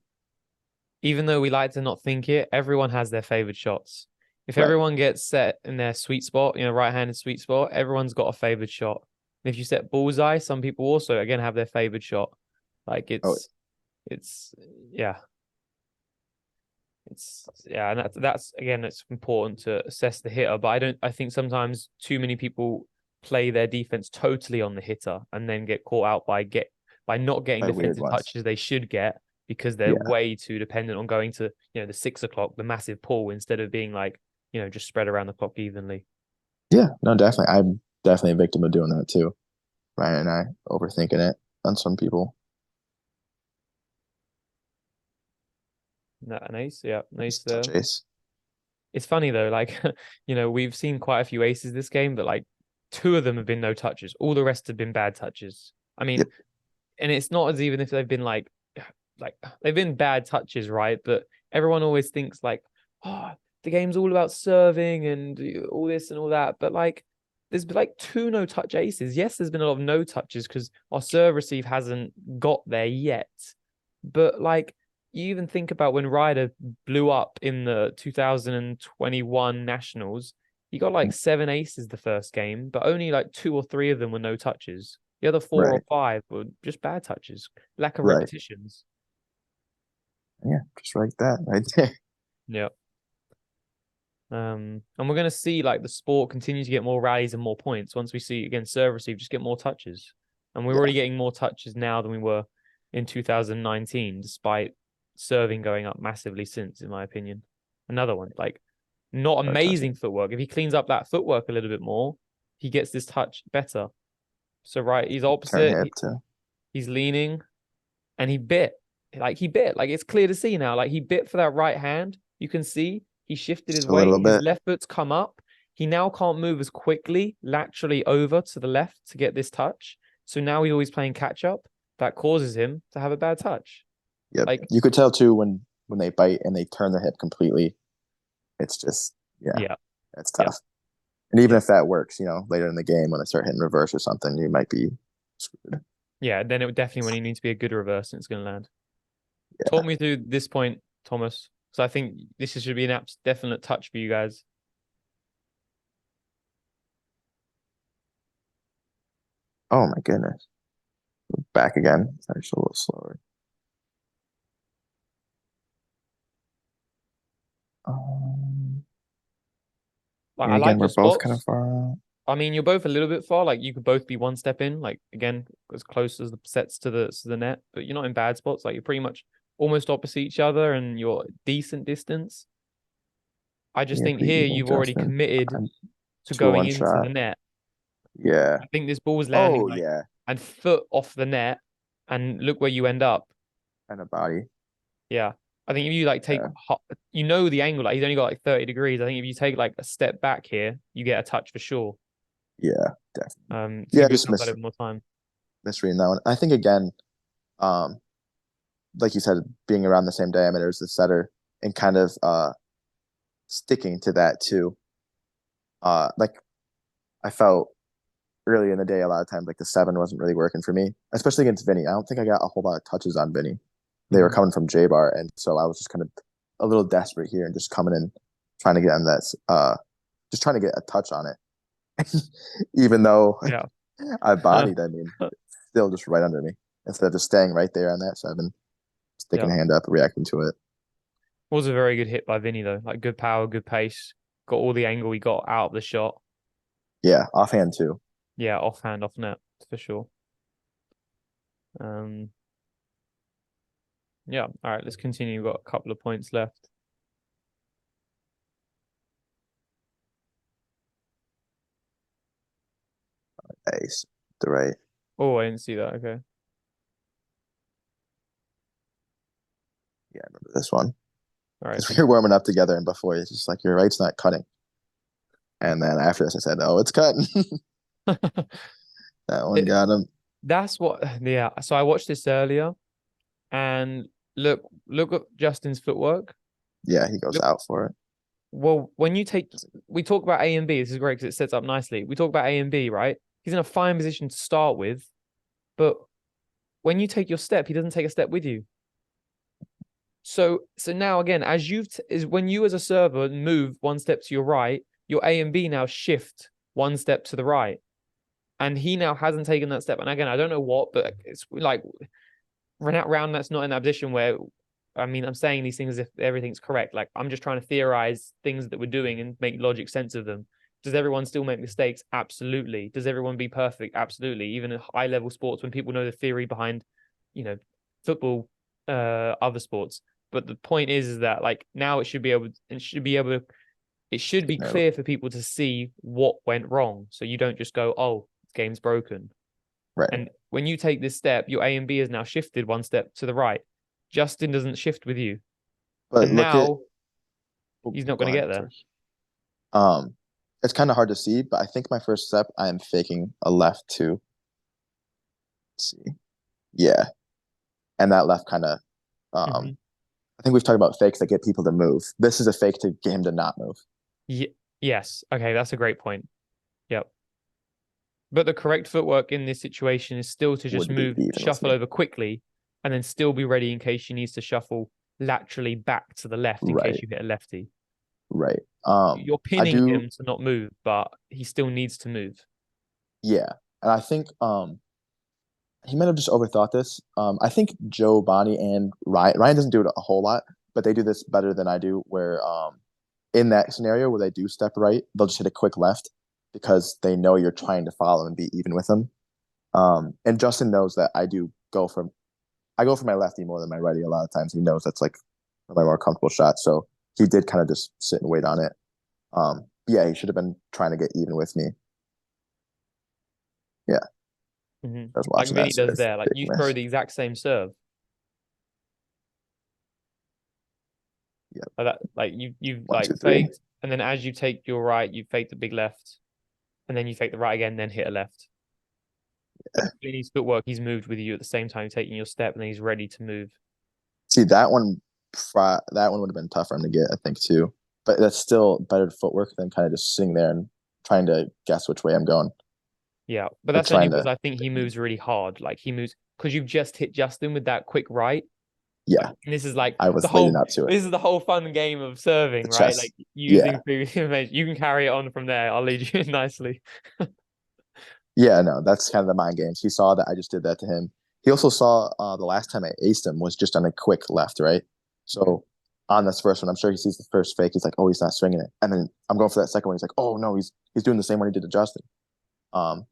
[SPEAKER 2] Even though we like to not think it, everyone has their favorite shots. If
[SPEAKER 3] Right.
[SPEAKER 2] everyone gets set in their sweet spot, right-handed sweet spot, everyone's got a favorite shot. And if you set bullseye, some people also again have their favorite shot. Like
[SPEAKER 3] Oh,
[SPEAKER 2] it's yeah. And that's again, it's important to assess the hitter, but I think sometimes too many people play their defense totally on the hitter and then get caught out by not getting
[SPEAKER 3] by weird
[SPEAKER 2] defensive
[SPEAKER 3] ones.
[SPEAKER 2] touches they should get because they're
[SPEAKER 3] Yeah.
[SPEAKER 2] way too dependent on going to, the 6 o'clock, the massive pull, instead of being like, just spread around the clock evenly.
[SPEAKER 3] Yeah, no, definitely. I'm definitely a victim of doing that too. Ryan and I overthinking it on some people.
[SPEAKER 2] Nice, yeah, nice there.
[SPEAKER 3] Touch ace.
[SPEAKER 2] It's funny though, like, we've seen quite a few aces this game, but like 2 of them have been no touches. All the rest have been bad touches. I mean,
[SPEAKER 3] Yep.
[SPEAKER 2] and it's not as even if they've been like they've been bad touches, right? But everyone always thinks like, oh, the game's all about serving and all this and all that. But like, there's been like 2 no touch aces. Yes, there's been a lot of no touches because our serve receive hasn't got there yet. But like, you even think about when Ryder blew up in the 2021 Nationals, he got like 7 aces the first game, but only like 2 or 3 of them were no touches. The other 4 or
[SPEAKER 3] Right.
[SPEAKER 2] 5 were just bad touches, lack of
[SPEAKER 3] Right.
[SPEAKER 2] repetitions.
[SPEAKER 3] Yeah, just like that right there.
[SPEAKER 2] Yeah. And we're gonna see like the sport continue to get more rallies and more points once we see again serve receive just get more touches. And we're
[SPEAKER 3] Yeah.
[SPEAKER 2] already getting more touches now than we were in 2019, despite serving going up massively since, in my opinion. Another one, like not amazing footwork. If he cleans up that footwork a little bit more, he gets this touch better. So right, he's
[SPEAKER 3] Turn
[SPEAKER 2] opposite.
[SPEAKER 3] hip too.
[SPEAKER 2] He's leaning, and he bit. Like it's clear to see now. Like he bit for that right hand. You can see he shifted his
[SPEAKER 3] Just a little
[SPEAKER 2] weight. His
[SPEAKER 3] bit.
[SPEAKER 2] left foot's come up. He now can't move as quickly laterally over to the left to get this touch. So now he's always playing catch up. That causes him to have a bad touch.
[SPEAKER 3] Yep.
[SPEAKER 2] Like
[SPEAKER 3] You could tell too when they bite and they turn their hip completely. It's just
[SPEAKER 2] yeah,
[SPEAKER 3] it's
[SPEAKER 2] Yeah.
[SPEAKER 3] tough. And even if that works, later in the game when they start hitting reverse or something, you might be screwed.
[SPEAKER 2] yeah. Then it would definitely when he needs to be a good reverse and it's going to land.
[SPEAKER 3] Yeah.
[SPEAKER 2] Talk me through this point, Thomas. So I think this should be an definite touch for you guys.
[SPEAKER 3] Oh my goodness. Back again. It's actually a little slower.
[SPEAKER 2] Like
[SPEAKER 3] Yeah,
[SPEAKER 2] I
[SPEAKER 3] again,
[SPEAKER 2] like
[SPEAKER 3] we're
[SPEAKER 2] your
[SPEAKER 3] both kind of
[SPEAKER 2] spots.
[SPEAKER 3] far out.
[SPEAKER 2] I mean, you're both a little bit far. Like you could both be one step in. Like again, as close as the sets to the net, but you're not in bad spots. Like you're pretty much almost opposite each other, and you're decent distance. I just
[SPEAKER 3] Yeah,
[SPEAKER 2] think
[SPEAKER 3] pretty
[SPEAKER 2] here
[SPEAKER 3] even,
[SPEAKER 2] you've already
[SPEAKER 3] Justin.
[SPEAKER 2] committed
[SPEAKER 3] I'm
[SPEAKER 2] to going
[SPEAKER 3] 2-1
[SPEAKER 2] into
[SPEAKER 3] shot.
[SPEAKER 2] the net.
[SPEAKER 3] Yeah.
[SPEAKER 2] I think this ball's landing
[SPEAKER 3] Oh,
[SPEAKER 2] like
[SPEAKER 3] yeah.
[SPEAKER 2] and foot off the net, and look where you end up.
[SPEAKER 3] And a body.
[SPEAKER 2] Yeah, I think if you like take, the angle. Like he's only got like 30 degrees. I think if you take like a step back here, you get a touch for sure.
[SPEAKER 3] Yeah, definitely.
[SPEAKER 2] So
[SPEAKER 3] Yeah,
[SPEAKER 2] give
[SPEAKER 3] just
[SPEAKER 2] yourself a little more time.
[SPEAKER 3] misreading that one. I think again, like you said, being around the same diameter as the setter and kind of sticking to that too. Like I felt early in the day a lot of times like the 7 wasn't really working for me, especially against Vinny. I don't think I got a whole lot of touches on Vinny. They were coming from J bar, and so I was just kind of a little desperate here and just coming in, trying to get on that, just trying to get a touch on it, even though
[SPEAKER 2] Yeah.
[SPEAKER 3] I bodied. I mean, still just right under me instead of just staying right there on that 7, sticking a hand up, reacting to it.
[SPEAKER 2] Was a very good hit by Vinny though. Like good power, good pace. Got all the angle he got out of the shot.
[SPEAKER 3] Yeah, offhand too.
[SPEAKER 2] Yeah, offhand, off net for sure. Yeah. All right, let's continue. We've got a couple of points left.
[SPEAKER 3] Ace, the right.
[SPEAKER 2] Oh, I didn't see that. Okay.
[SPEAKER 3] Yeah, I remember this one.
[SPEAKER 2] All right.
[SPEAKER 3] Because
[SPEAKER 2] So
[SPEAKER 3] we were warming up together, and before it's just like your right's not cutting. And then after this, I said, "Oh, it's cutting." That one got him.
[SPEAKER 2] that's what. Yeah. So I watched this earlier, and look at Justin's footwork.
[SPEAKER 3] Yeah, he goes
[SPEAKER 2] Look,
[SPEAKER 3] out for it.
[SPEAKER 2] well, when you take, we talk about A and B. This is great because it sets up nicely. We talk about A and B, right? He's in a fine position to start with, but when you take your step, he doesn't take a step with you. So now again, as is when you as a server move one step to your right, your A and B now shift one step to the right, and he now hasn't taken that step. And again, I don't know what, but it's like Roundnet's not in that position where, I mean, I'm saying these things as if everything's correct. Like I'm just trying to theorize things that we're doing and make logic sense of them. Does everyone still make mistakes? Absolutely. Does everyone be perfect? Absolutely. Even in high level sports, when people know the theory behind, you know, football, other sports. But the point is that like now it should be able it should be clear for people to see what went wrong. So you don't just go, oh, this game's broken.
[SPEAKER 3] Right.
[SPEAKER 2] And when you take this step, your A and B is now shifted one step to the right. Justin doesn't shift with you.
[SPEAKER 3] But
[SPEAKER 2] And
[SPEAKER 3] look at
[SPEAKER 2] now he's not going to get there.
[SPEAKER 3] Um, it's kind of hard to see, but I think my first step, I am faking a left too. Let's see. Yeah. And that left kind of,
[SPEAKER 2] Mhm.
[SPEAKER 3] I think we've talked about fakes that get people to move. This is a fake to get him to not move.
[SPEAKER 2] Yes. Okay, that's a great point. Yep. But the correct footwork in this situation is still to just
[SPEAKER 3] Would be
[SPEAKER 2] move,
[SPEAKER 3] even with
[SPEAKER 2] shuffle
[SPEAKER 3] me.
[SPEAKER 2] over quickly, and then still be ready in case she needs to shuffle laterally back to the left in case
[SPEAKER 3] Right.
[SPEAKER 2] you hit a lefty.
[SPEAKER 3] Right.
[SPEAKER 2] You're
[SPEAKER 3] I
[SPEAKER 2] pinning
[SPEAKER 3] do,
[SPEAKER 2] him to not move, but he still needs to move.
[SPEAKER 3] yeah. And I think he might have just overthought this. I think Joe, Bonnie, and Ryan doesn't do it a whole lot, but they do this better than I do, where in that scenario where they do step right, they'll just hit a quick left because they know you're trying to follow and be even with them. And Justin knows that I go for my lefty more than my righty a lot of times. He knows that's like my more comfortable shot. So he did kind of just sit and wait on it. Yeah, he should have been trying to get even with me. Yeah,
[SPEAKER 2] Mhm.
[SPEAKER 3] I was
[SPEAKER 2] Like
[SPEAKER 3] watching
[SPEAKER 2] Vinny
[SPEAKER 3] that. So
[SPEAKER 2] does there. Like
[SPEAKER 3] big
[SPEAKER 2] you throw
[SPEAKER 3] miss.
[SPEAKER 2] the exact same serve.
[SPEAKER 3] Yeah,
[SPEAKER 2] Like that, like you've
[SPEAKER 3] one,
[SPEAKER 2] like
[SPEAKER 3] two, three.
[SPEAKER 2] faked, and then as you take your right, you fake the big left, and then you fake the right again, then hit a left. But Vinny's footwork, he's moved with you at the same time, taking your step, and then he's ready to move.
[SPEAKER 3] See that one. That one would have been tough for him to get, I think, too. But that's still better footwork than kind of just sitting there and trying to guess which way I'm going.
[SPEAKER 2] Yeah, but
[SPEAKER 3] Like
[SPEAKER 2] that's only
[SPEAKER 3] trying
[SPEAKER 2] because
[SPEAKER 3] to,
[SPEAKER 2] I think he moves really hard. Like he moves because you've just hit Justin with that quick right.
[SPEAKER 3] yeah,
[SPEAKER 2] Like this is like
[SPEAKER 3] I
[SPEAKER 2] the
[SPEAKER 3] was leading
[SPEAKER 2] whole.
[SPEAKER 3] up to it.
[SPEAKER 2] This is the whole fun game of serving,
[SPEAKER 3] The
[SPEAKER 2] right?
[SPEAKER 3] chess.
[SPEAKER 2] Like
[SPEAKER 3] Yeah,
[SPEAKER 2] using previous information. You can carry it on from there. I'll lead you in nicely.
[SPEAKER 3] yeah, no, that's kind of the mind games. He saw that I just did that to him. He also saw the last time I aced him was just on a quick left, right? So on this first one, I'm sure he sees the first fake. He's like, oh, he's not swinging it. And then I'm going for that second one. He's like, oh no, he's doing the same one he did to Justin. Um,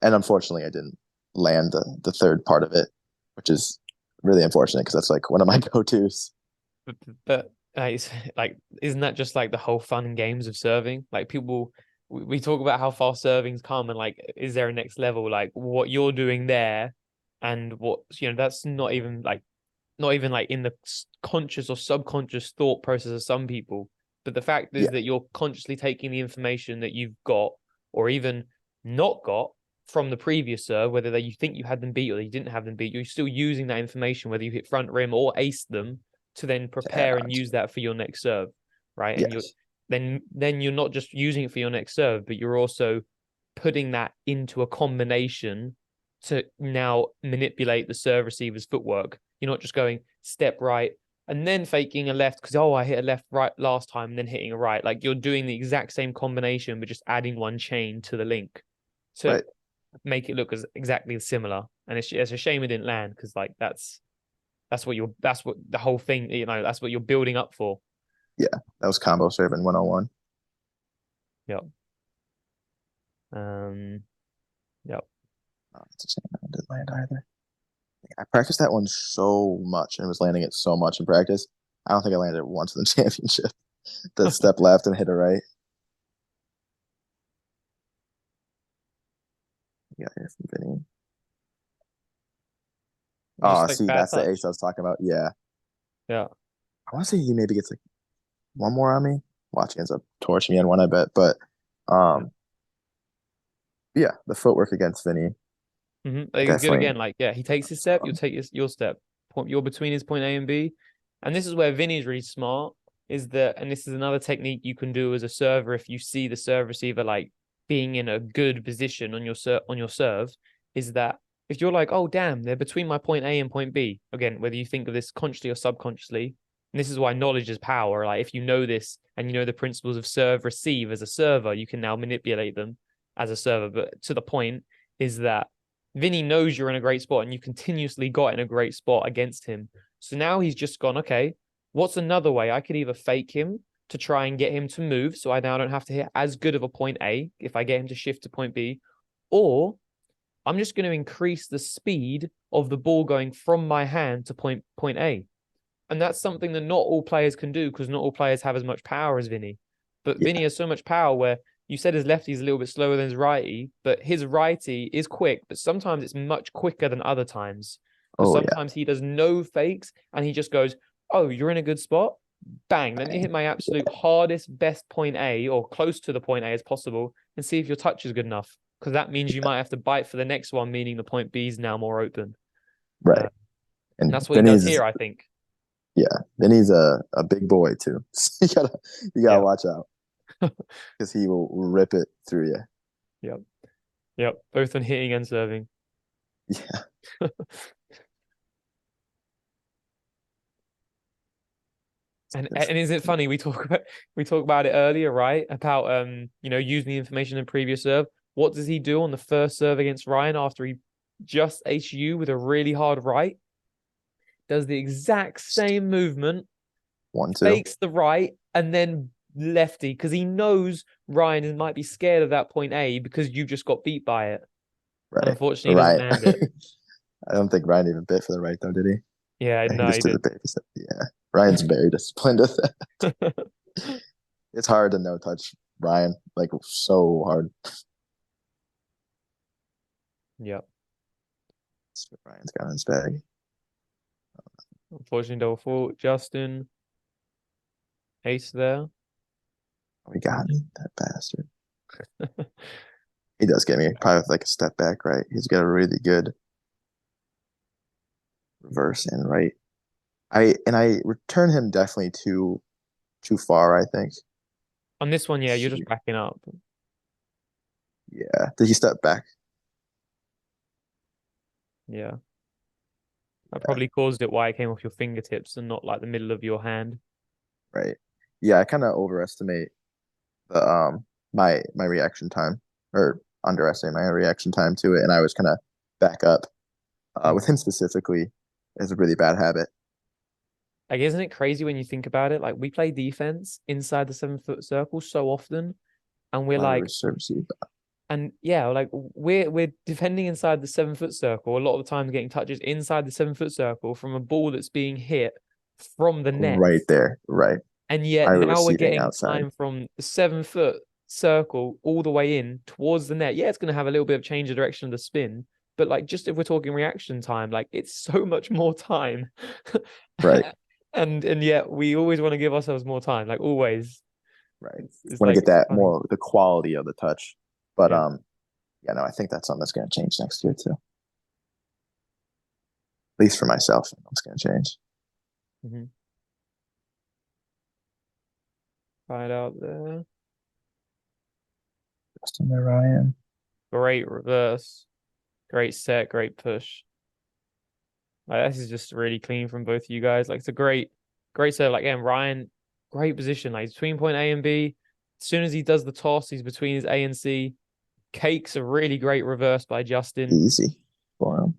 [SPEAKER 3] and unfortunately, I didn't land the third part of it, which is really unfortunate because that's like one of my go-tos.
[SPEAKER 2] But like, isn't that just like the whole fun and games of serving? Like people, we talk about how far servings come and like, is there a next level? Like what you're doing there, and what that's not even like in the conscious or subconscious thought process of some people. But the fact is
[SPEAKER 3] Yeah,
[SPEAKER 2] that you're consciously taking the information that you've got or even not got from the previous serve, whether you think you had them beat or you didn't have them beat, you're still using that information, whether you hit front rim or ace them, to then
[SPEAKER 3] to add
[SPEAKER 2] prepare
[SPEAKER 3] on
[SPEAKER 2] and
[SPEAKER 3] to
[SPEAKER 2] use
[SPEAKER 3] it.
[SPEAKER 2] that for your next serve, right? And
[SPEAKER 3] Yes,
[SPEAKER 2] then you're not just using it for your next serve, but you're also putting that into a combination to now manipulate the serve receiver's footwork. You're not just going step right and then faking a left because I hit a left right last time and then hitting a right. Like you're doing the exact same combination, but just adding one chain to the link to
[SPEAKER 3] right.
[SPEAKER 2] make it look as exactly similar. And it's a shame it didn't land because like that's what the whole thing, that's what you're building up for.
[SPEAKER 3] Yeah, that was combo serving 101.
[SPEAKER 2] Yep. Yep.
[SPEAKER 3] Oh, it's a shame that one didn't land either. I practiced that one so much and was landing it so much in practice. I don't think I landed it once in the championship. The step left and hit it right. Yeah, here from Vinny.
[SPEAKER 2] Just
[SPEAKER 3] Oh,
[SPEAKER 2] like
[SPEAKER 3] see,
[SPEAKER 2] bad
[SPEAKER 3] that's the
[SPEAKER 2] touch.
[SPEAKER 3] ace I was talking about. Yeah.
[SPEAKER 2] Yeah.
[SPEAKER 3] I want to say he maybe gets like one more on me. Watch, he ends up torching me on one, I bet. But
[SPEAKER 2] Yeah.
[SPEAKER 3] um, yeah, the footwork against Vinny
[SPEAKER 2] He's good
[SPEAKER 3] definitely.
[SPEAKER 2] again. Like, yeah, he takes his step, you'll take your step. You're between his point A and B. And this is where Vinny's really smart, is that, and this is another technique you can do as a server if you see the serve receiver like being in a good position on your serve, is that if you're like, oh damn, they're between my point A and point B, again, whether you think of this consciously or subconsciously, and this is why knowledge is power. Like if you know this and you know the principles of serve receive as a server, you can now manipulate them as a server. But to the point is that Vinny knows you're in a great spot and you continuously got in a great spot against him. So now he's just gone, okay, what's another way? I could either fake him to try and get him to move so I now don't have to hit as good of a point A if I get him to shift to point B, or I'm just going to increase the speed of the ball going from my hand to point A. And that's something that not all players can do because not all players have as much power as Vinny. But
[SPEAKER 3] Yeah.
[SPEAKER 2] Vinny has so much power where you said his lefty is a little bit slower than his righty, but his righty is quick, but sometimes it's much quicker than other times. Because
[SPEAKER 3] Oh yeah.
[SPEAKER 2] sometimes he does no fakes and he just goes, oh, you're in a good spot. Bang. Let me hit my absolute hardest, best point A or close to the point A as possible and see if your touch is good enough. Because that means you might have to bite for the next one, meaning the point B is now more open.
[SPEAKER 3] Right.
[SPEAKER 2] And
[SPEAKER 3] And
[SPEAKER 2] that's what he does
[SPEAKER 3] Vinny's
[SPEAKER 2] here, I think.
[SPEAKER 3] yeah, Vinny's a big boy too. So you gotta
[SPEAKER 2] Yeah.
[SPEAKER 3] watch out because he will rip it through you.
[SPEAKER 2] Yep. Yep. Both on hitting and serving.
[SPEAKER 3] Yeah.
[SPEAKER 2] And is it funny we talk about it earlier, right? About using the information in previous serve. What does he do on the first serve against Ryan after he just HU with a really hard right? Does the exact same movement,
[SPEAKER 3] 1-2.
[SPEAKER 2] fakes the right, and then lefty because he knows Ryan might be scared of that point A because you just got beat by it. And
[SPEAKER 3] Right.
[SPEAKER 2] unfortunately, he doesn't
[SPEAKER 3] Right.
[SPEAKER 2] land it.
[SPEAKER 3] I don't think Ryan even bit for the right though, did he?
[SPEAKER 2] Yeah,
[SPEAKER 3] Yeah, he
[SPEAKER 2] no,
[SPEAKER 3] just
[SPEAKER 2] he
[SPEAKER 3] did the
[SPEAKER 2] did.
[SPEAKER 3] baby step. Yeah. Ryan's very disciplined with that. It's hard to no touch Ryan, like so hard.
[SPEAKER 2] Yep.
[SPEAKER 3] That's what Ryan's got in his bag.
[SPEAKER 2] Unfortunately, double fault. Justin, ace there.
[SPEAKER 3] We got me, that bastard. He does get me probably with like a step back, right? He's got a really good reverse and right. I return him definitely too far, I think.
[SPEAKER 2] On this one, yeah, you're just backing up.
[SPEAKER 3] Yeah. Did he step back?
[SPEAKER 2] Yeah. That probably caused it why it came off your fingertips and not like the middle of your hand.
[SPEAKER 3] Right. Yeah, I kind of overestimate the my reaction time or underestimate my reaction time to it, and I was kind of back up. With him specifically, is a really bad habit.
[SPEAKER 2] Like, isn't it crazy when you think about it? Like, we play defense inside the 7 foot circle so often, and
[SPEAKER 3] A
[SPEAKER 2] we're
[SPEAKER 3] lot of
[SPEAKER 2] like,
[SPEAKER 3] reserve receive.
[SPEAKER 2] and yeah, like we're defending inside the 7 foot circle. A lot of the time, getting touches inside the 7 foot circle from a ball that's being hit from the net.
[SPEAKER 3] Right there, right.
[SPEAKER 2] And yet
[SPEAKER 3] I were
[SPEAKER 2] now we're
[SPEAKER 3] receiving
[SPEAKER 2] getting
[SPEAKER 3] outside.
[SPEAKER 2] time from the 7 foot circle all the way in towards the net. Yeah, it's going to have a little bit of change of direction of the spin, but like just if we're talking reaction time, like it's so much more time.
[SPEAKER 3] Right,
[SPEAKER 2] And yet we always want to give ourselves more time, like always.
[SPEAKER 3] right.
[SPEAKER 2] It's
[SPEAKER 3] Want to
[SPEAKER 2] like
[SPEAKER 3] get
[SPEAKER 2] it's
[SPEAKER 3] that
[SPEAKER 2] funny.
[SPEAKER 3] more the quality of the touch, but
[SPEAKER 2] Yeah.
[SPEAKER 3] yeah, no, I think that's something that's going to change next year too. At least for myself, it's going to change.
[SPEAKER 2] Mm-hmm. Right out there.
[SPEAKER 3] Justin there, Ryan.
[SPEAKER 2] Great reverse. Great set. Great push. Like, this is just really clean from both of you guys. Like it's a great set. Like again, Ryan, great position. Like he's between point A and B. As soon as he does the toss, he's between his A and C. Cakes a really great reverse by Justin.
[SPEAKER 3] Easy for him.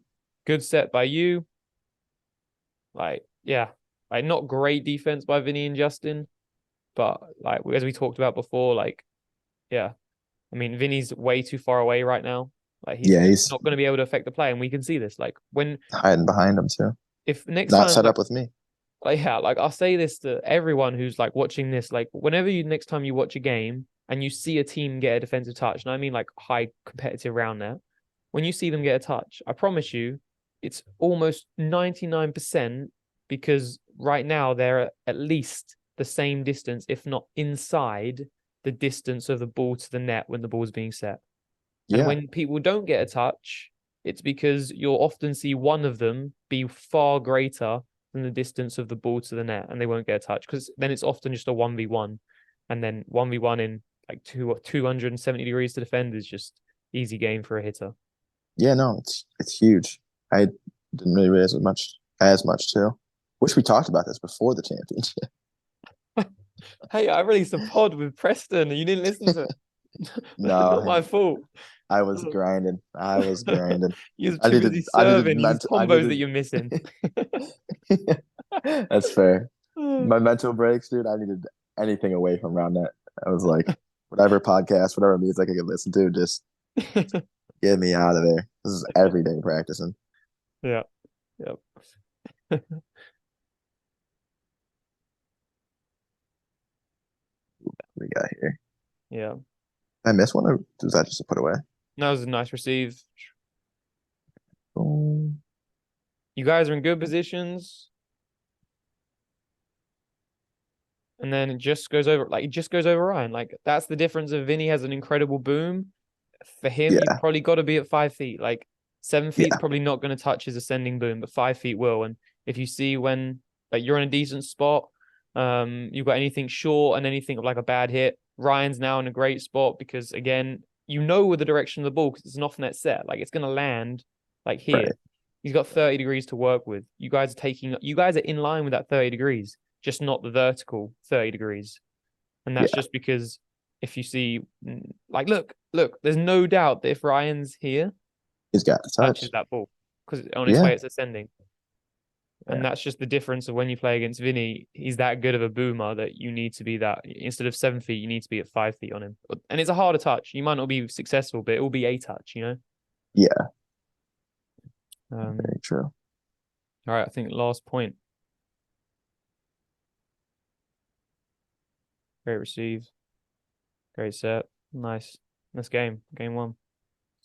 [SPEAKER 2] Good set by you. Like, yeah. Like not great defense by Vinny and Justin, but like as we talked about before, like, yeah. I mean, Vinny's way too far away right now. Like he's
[SPEAKER 3] Yeah,
[SPEAKER 2] just
[SPEAKER 3] he's
[SPEAKER 2] not going to be able to affect the play, and we can see this. Like when
[SPEAKER 3] hiding behind him too.
[SPEAKER 2] if next
[SPEAKER 3] Not
[SPEAKER 2] time
[SPEAKER 3] set up with me.
[SPEAKER 2] like yeah, like I'll say this to everyone who's like watching this, like whenever you next time you watch a game and you see a team get a defensive touch, and I mean like high competitive round there, when you see them get a touch, I promise you, it's almost 99% because right now they're at least the same distance, if not inside the distance of the ball to the net when the ball's being set. And
[SPEAKER 3] Yeah,
[SPEAKER 2] when people don't get a touch, it's because you'll often see one of them be far greater than the distance of the ball to the net, and they won't get a touch because then it's often just a 1v1. And then 1v1 in like 270 degrees to defend is just easy game for a hitter.
[SPEAKER 3] yeah, no, it's huge. I didn't really realize as much too. Wish we talked about this before the championship.
[SPEAKER 2] Hey, I released a pod with Preston and you didn't listen to it. Not my
[SPEAKER 3] No,
[SPEAKER 2] fault.
[SPEAKER 3] I was grinding. I was grinding.
[SPEAKER 2] You're
[SPEAKER 3] I
[SPEAKER 2] too
[SPEAKER 3] needed
[SPEAKER 2] busy
[SPEAKER 3] I needed
[SPEAKER 2] serving these
[SPEAKER 3] mental I
[SPEAKER 2] combos that
[SPEAKER 3] needed
[SPEAKER 2] you're missing.
[SPEAKER 3] That's fair. My mental breaks, dude, I needed anything away from Roundnet. I was like, whatever podcast, whatever music I could listen to, just get me out of there. This is every day practicing.
[SPEAKER 2] Yeah. Yep.
[SPEAKER 3] We got here.
[SPEAKER 2] Yeah.
[SPEAKER 3] I missed one, or was that just a put away?
[SPEAKER 2] That was a nice receive.
[SPEAKER 3] Boom.
[SPEAKER 2] You guys are in good positions. And then it just goes over, like, it just goes over Ryan. Like, that's the difference of Vinny has an incredible boom. For him, you've
[SPEAKER 3] Yeah,
[SPEAKER 2] probably got to be at 5 feet. Like, 7 feet's
[SPEAKER 3] yeah,
[SPEAKER 2] probably not going to touch his ascending boom, but 5 feet will. And if you see when, like, you're in a decent spot, you've got anything short and anything of like a bad hit, Ryan's now in a great spot because, again, you know with the direction of the ball because it's an off-net set. Like, it's going to land, like, here.
[SPEAKER 3] right.
[SPEAKER 2] He's got 30 degrees to work with. You guys are in line with that 30 degrees, just not the vertical 30 degrees. And that's
[SPEAKER 3] Yeah,
[SPEAKER 2] just because if you see, like, look, there's no doubt that if Ryan's here,
[SPEAKER 3] he's got the touch.
[SPEAKER 2] touches that ball because on its
[SPEAKER 3] Yeah,
[SPEAKER 2] way it's ascending. And
[SPEAKER 3] yeah,
[SPEAKER 2] that's just the difference of when you play against Vinny. He's that good of a boomer that you need to be that instead of 7 feet, you need to be at 5 feet on him. And it's a harder touch. You might not be successful, but it will be a touch, you know?
[SPEAKER 3] yeah.
[SPEAKER 2] Um,
[SPEAKER 3] Very true.
[SPEAKER 2] all right, I think last point. Great receive. Great set. Nice. Nice game. Game one.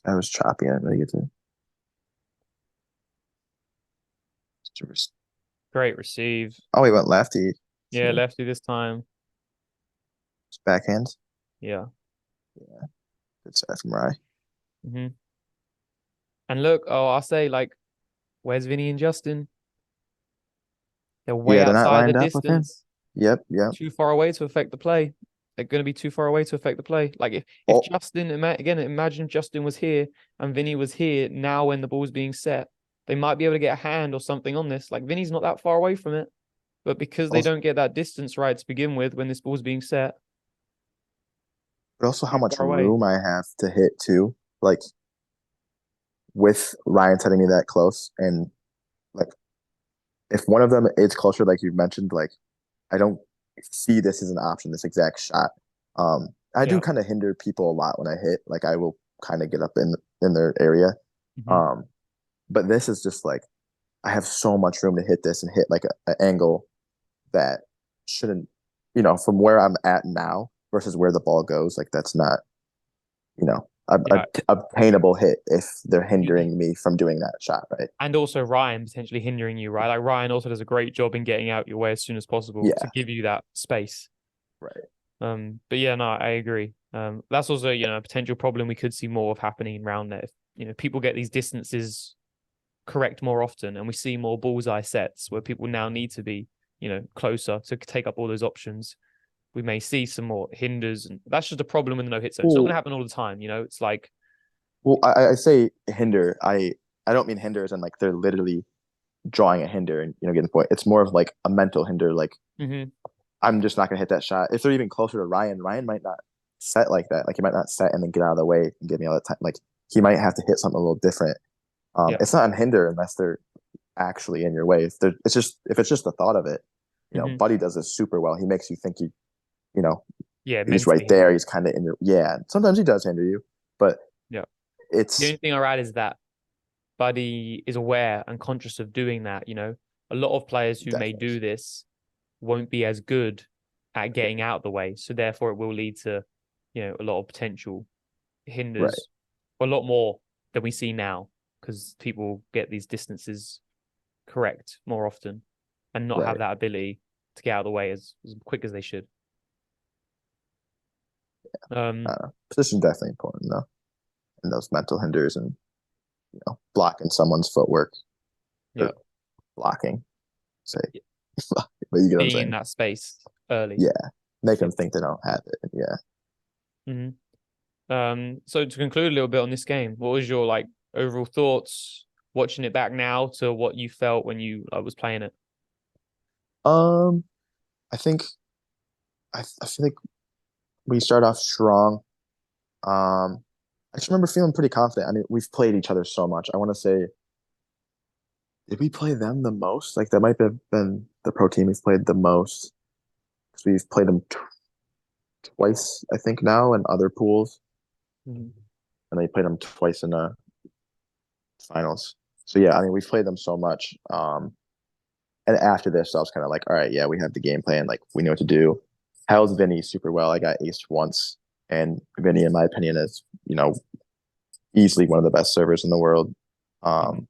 [SPEAKER 3] I was choppy. I didn't really get to.
[SPEAKER 2] Great receive.
[SPEAKER 3] Oh, he went lefty.
[SPEAKER 2] Yeah,
[SPEAKER 3] So,
[SPEAKER 2] lefty this time.
[SPEAKER 3] backhand.
[SPEAKER 2] Yeah.
[SPEAKER 3] Yeah, good set from Rye.
[SPEAKER 2] hmm And look, I'll say, like, where's Vinny and Justin? They're way
[SPEAKER 3] Yeah, they're not
[SPEAKER 2] outside the
[SPEAKER 3] lined up with him.
[SPEAKER 2] distance.
[SPEAKER 3] Yep, yep.
[SPEAKER 2] Too far away to affect the play. They're going to be too far away to affect the play. Like if
[SPEAKER 3] Oh,
[SPEAKER 2] Justin, again, imagine if Justin was here and Vinny was here now when the ball's being set, they might be able to get a hand or something on this. Like Vinny's not that far away from it, but because they
[SPEAKER 3] also,
[SPEAKER 2] don't get that distance right to begin with when this ball's being set,
[SPEAKER 3] but also how
[SPEAKER 2] too
[SPEAKER 3] much
[SPEAKER 2] far away.
[SPEAKER 3] room I have to hit too. Like with Ryan setting me that close, and like if one of them is closer, like you mentioned, like I don't see this as an option, this exact shot. I do
[SPEAKER 2] Yeah.
[SPEAKER 3] kind of hinder people a lot when I hit. Like I will kind of get up in their area.
[SPEAKER 2] Mhm.
[SPEAKER 3] But this is just like I have so much room to hit this and hit like an angle that shouldn't, from where I'm at now versus where the ball goes. Like that's not,
[SPEAKER 2] Yeah.
[SPEAKER 3] obtainable hit if they're
[SPEAKER 2] You-
[SPEAKER 3] hindering me from doing that shot, right?
[SPEAKER 2] And also Ryan potentially hindering you, right? Like Ryan also does a great job in getting out your way as soon as possible to
[SPEAKER 3] Yeah,
[SPEAKER 2] give you that space.
[SPEAKER 3] right.
[SPEAKER 2] But yeah, no, I agree. That's also, a potential problem we could see more of happening in Roundnet. If, people get these distances correct more often and we see more bullseye sets where people now need to be, closer to take up all those options, we may see some more hinders. And that's just a problem in the no hit zone. It's not going to happen all the time. It's like,
[SPEAKER 3] Well, I say hinder. I don't mean hinder as in like they're literally drawing a hinder and getting the point. It's more of like a mental hinder. Like
[SPEAKER 2] mhm,
[SPEAKER 3] I'm just not gonna hit that shot. If they're even closer to Ryan, Ryan might not set like that. Like he might not set and then get out of the way and give me all that time. Like he might have to hit something a little different.
[SPEAKER 2] yeah,
[SPEAKER 3] It's not a hinder unless they're actually in your way. If it's just the thought of it,
[SPEAKER 2] mhm,
[SPEAKER 3] Buddy does this super well. He makes you think you know,
[SPEAKER 2] yeah,
[SPEAKER 3] he's
[SPEAKER 2] mentally
[SPEAKER 3] right there.
[SPEAKER 2] hinder.
[SPEAKER 3] He's kind of in your, yeah. Sometimes he does hinder you, but
[SPEAKER 2] Yeah. The
[SPEAKER 3] it's
[SPEAKER 2] only thing I add is that Buddy is aware and conscious of doing that. A lot of players who may
[SPEAKER 3] definitely
[SPEAKER 2] do this won't be as good at getting out the way. So therefore it will lead to, a lot of potential
[SPEAKER 3] right,
[SPEAKER 2] hinders, a lot more than we see now, because people get these distances correct more often and not have
[SPEAKER 3] right.
[SPEAKER 2] that ability to get out of the way as quick as they should.
[SPEAKER 3] Position definitely important though, and those mental hinders and blocking someone's footwork
[SPEAKER 2] Yeah.
[SPEAKER 3] or blocking, say, but you get what I'm
[SPEAKER 2] Being in
[SPEAKER 3] saying?
[SPEAKER 2] that space early.
[SPEAKER 3] Yeah, make them think they don't have it. Yeah.
[SPEAKER 2] hmm So to conclude a little bit on this game, what was your overall thoughts watching it back now to what you felt when you was playing it?
[SPEAKER 3] Um, I think I feel like we start off strong. I just remember feeling pretty confident. I mean, we've played each other so much. I want to say, did we play them the most? Like that might have been the pro team we've played the most because we've played them twice, I think now in other pools,
[SPEAKER 2] Mhm.
[SPEAKER 3] and they played them twice in the finals. So yeah, I mean, we've played them so much. And after this, I was kind of like, all right, yeah, we have the game plan. Like we know what to do. How's Vinny super well? I got aced once, and Vinny, in my opinion, is easily one of the best servers in the world.
[SPEAKER 2] Mhm.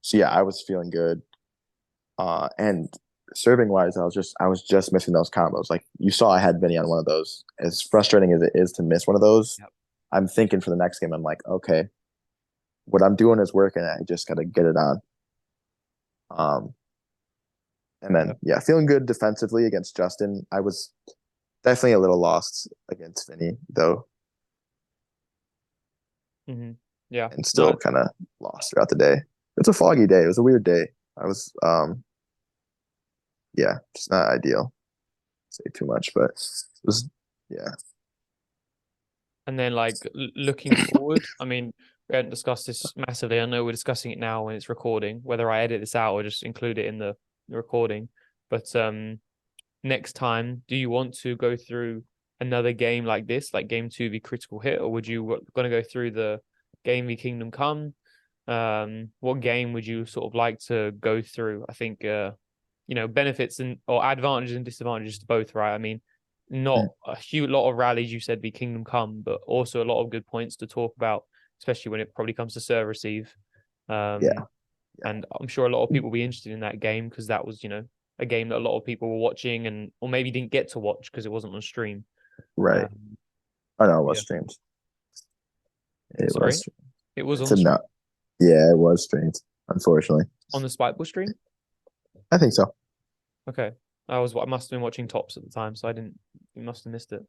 [SPEAKER 3] So yeah, I was feeling good. And serving wise, I was just missing those combos. Like you saw, I had Vinny on one of those. As frustrating as it is to miss one of those,
[SPEAKER 2] Yep.
[SPEAKER 3] I'm thinking for the next game. I'm like, okay, what I'm doing is working. I just got to get it on. Um, and then
[SPEAKER 2] Yep.
[SPEAKER 3] yeah, feeling good defensively against Justin. I was definitely a little lost against Vinny though,
[SPEAKER 2] Yeah.
[SPEAKER 3] and
[SPEAKER 2] No.
[SPEAKER 3] still kind of lost throughout the day. It's a foggy day. It was a weird day. I was yeah, just not ideal. Say too much, but it was yeah.
[SPEAKER 2] And then looking forward, I mean, we haven't discussed this massively. I know we're discussing it now when it's recording, whether I edit this out or just include it in the recording. But next time, do you want to go through another game like this, like game 2 v Critical Hit, or would you going to go through the game v Kingdom Come? What game would you sort of like to go through? I think benefits and or advantages and disadvantages to both, right? I mean, not a huge lot of rallies you said be Kingdom Come, but also a lot of good points to talk about, especially when it probably comes to serve receive.
[SPEAKER 3] Yeah, yeah,
[SPEAKER 2] And I'm sure a lot of people will be interested in that game because that was, a game that a lot of people were watching and or maybe didn't get to watch because it wasn't on stream.
[SPEAKER 3] right.
[SPEAKER 2] Um,
[SPEAKER 3] I know it was
[SPEAKER 2] yeah.
[SPEAKER 3] streamed. It was.
[SPEAKER 2] Sorry, it was
[SPEAKER 3] It's
[SPEAKER 2] on
[SPEAKER 3] a
[SPEAKER 2] stream
[SPEAKER 3] no. Yeah, it was streamed. Unfortunately,
[SPEAKER 2] on the Spiteball stream.
[SPEAKER 3] I think so.
[SPEAKER 2] Okay, I must have been watching Tops at the time, so I didn't. You must have missed it.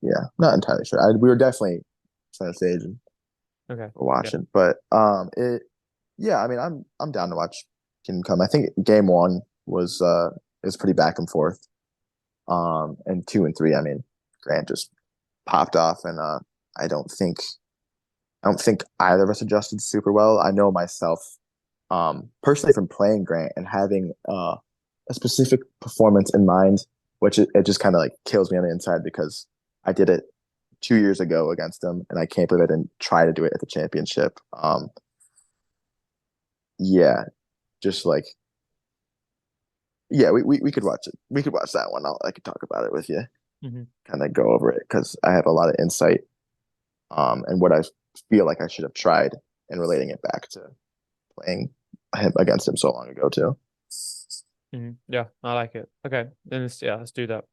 [SPEAKER 3] Yeah, not entirely sure. We were definitely center stage and
[SPEAKER 2] Okay,
[SPEAKER 3] we're
[SPEAKER 2] yeah.
[SPEAKER 3] watching, but it. Yeah, I mean, I'm down to watch Kingdom Come. I think game one was pretty back and forth. And two and three, I mean, Grant just popped off, and I don't think either of us adjusted super well. I know myself, personally from playing Grant and having a specific performance in mind, which it just kind of like kills me on the inside because I did it 2 years ago against him, and I can't believe I didn't try to do it at the championship. Yeah, just like yeah, we could watch it. We could watch that one. I could talk about it with you,
[SPEAKER 2] hmm
[SPEAKER 3] kind of go over it because I have a lot of insight and what I feel like I should have tried and relating it back to playing him against him so long ago too.
[SPEAKER 2] Yeah, I like it. Okay, then let's do that.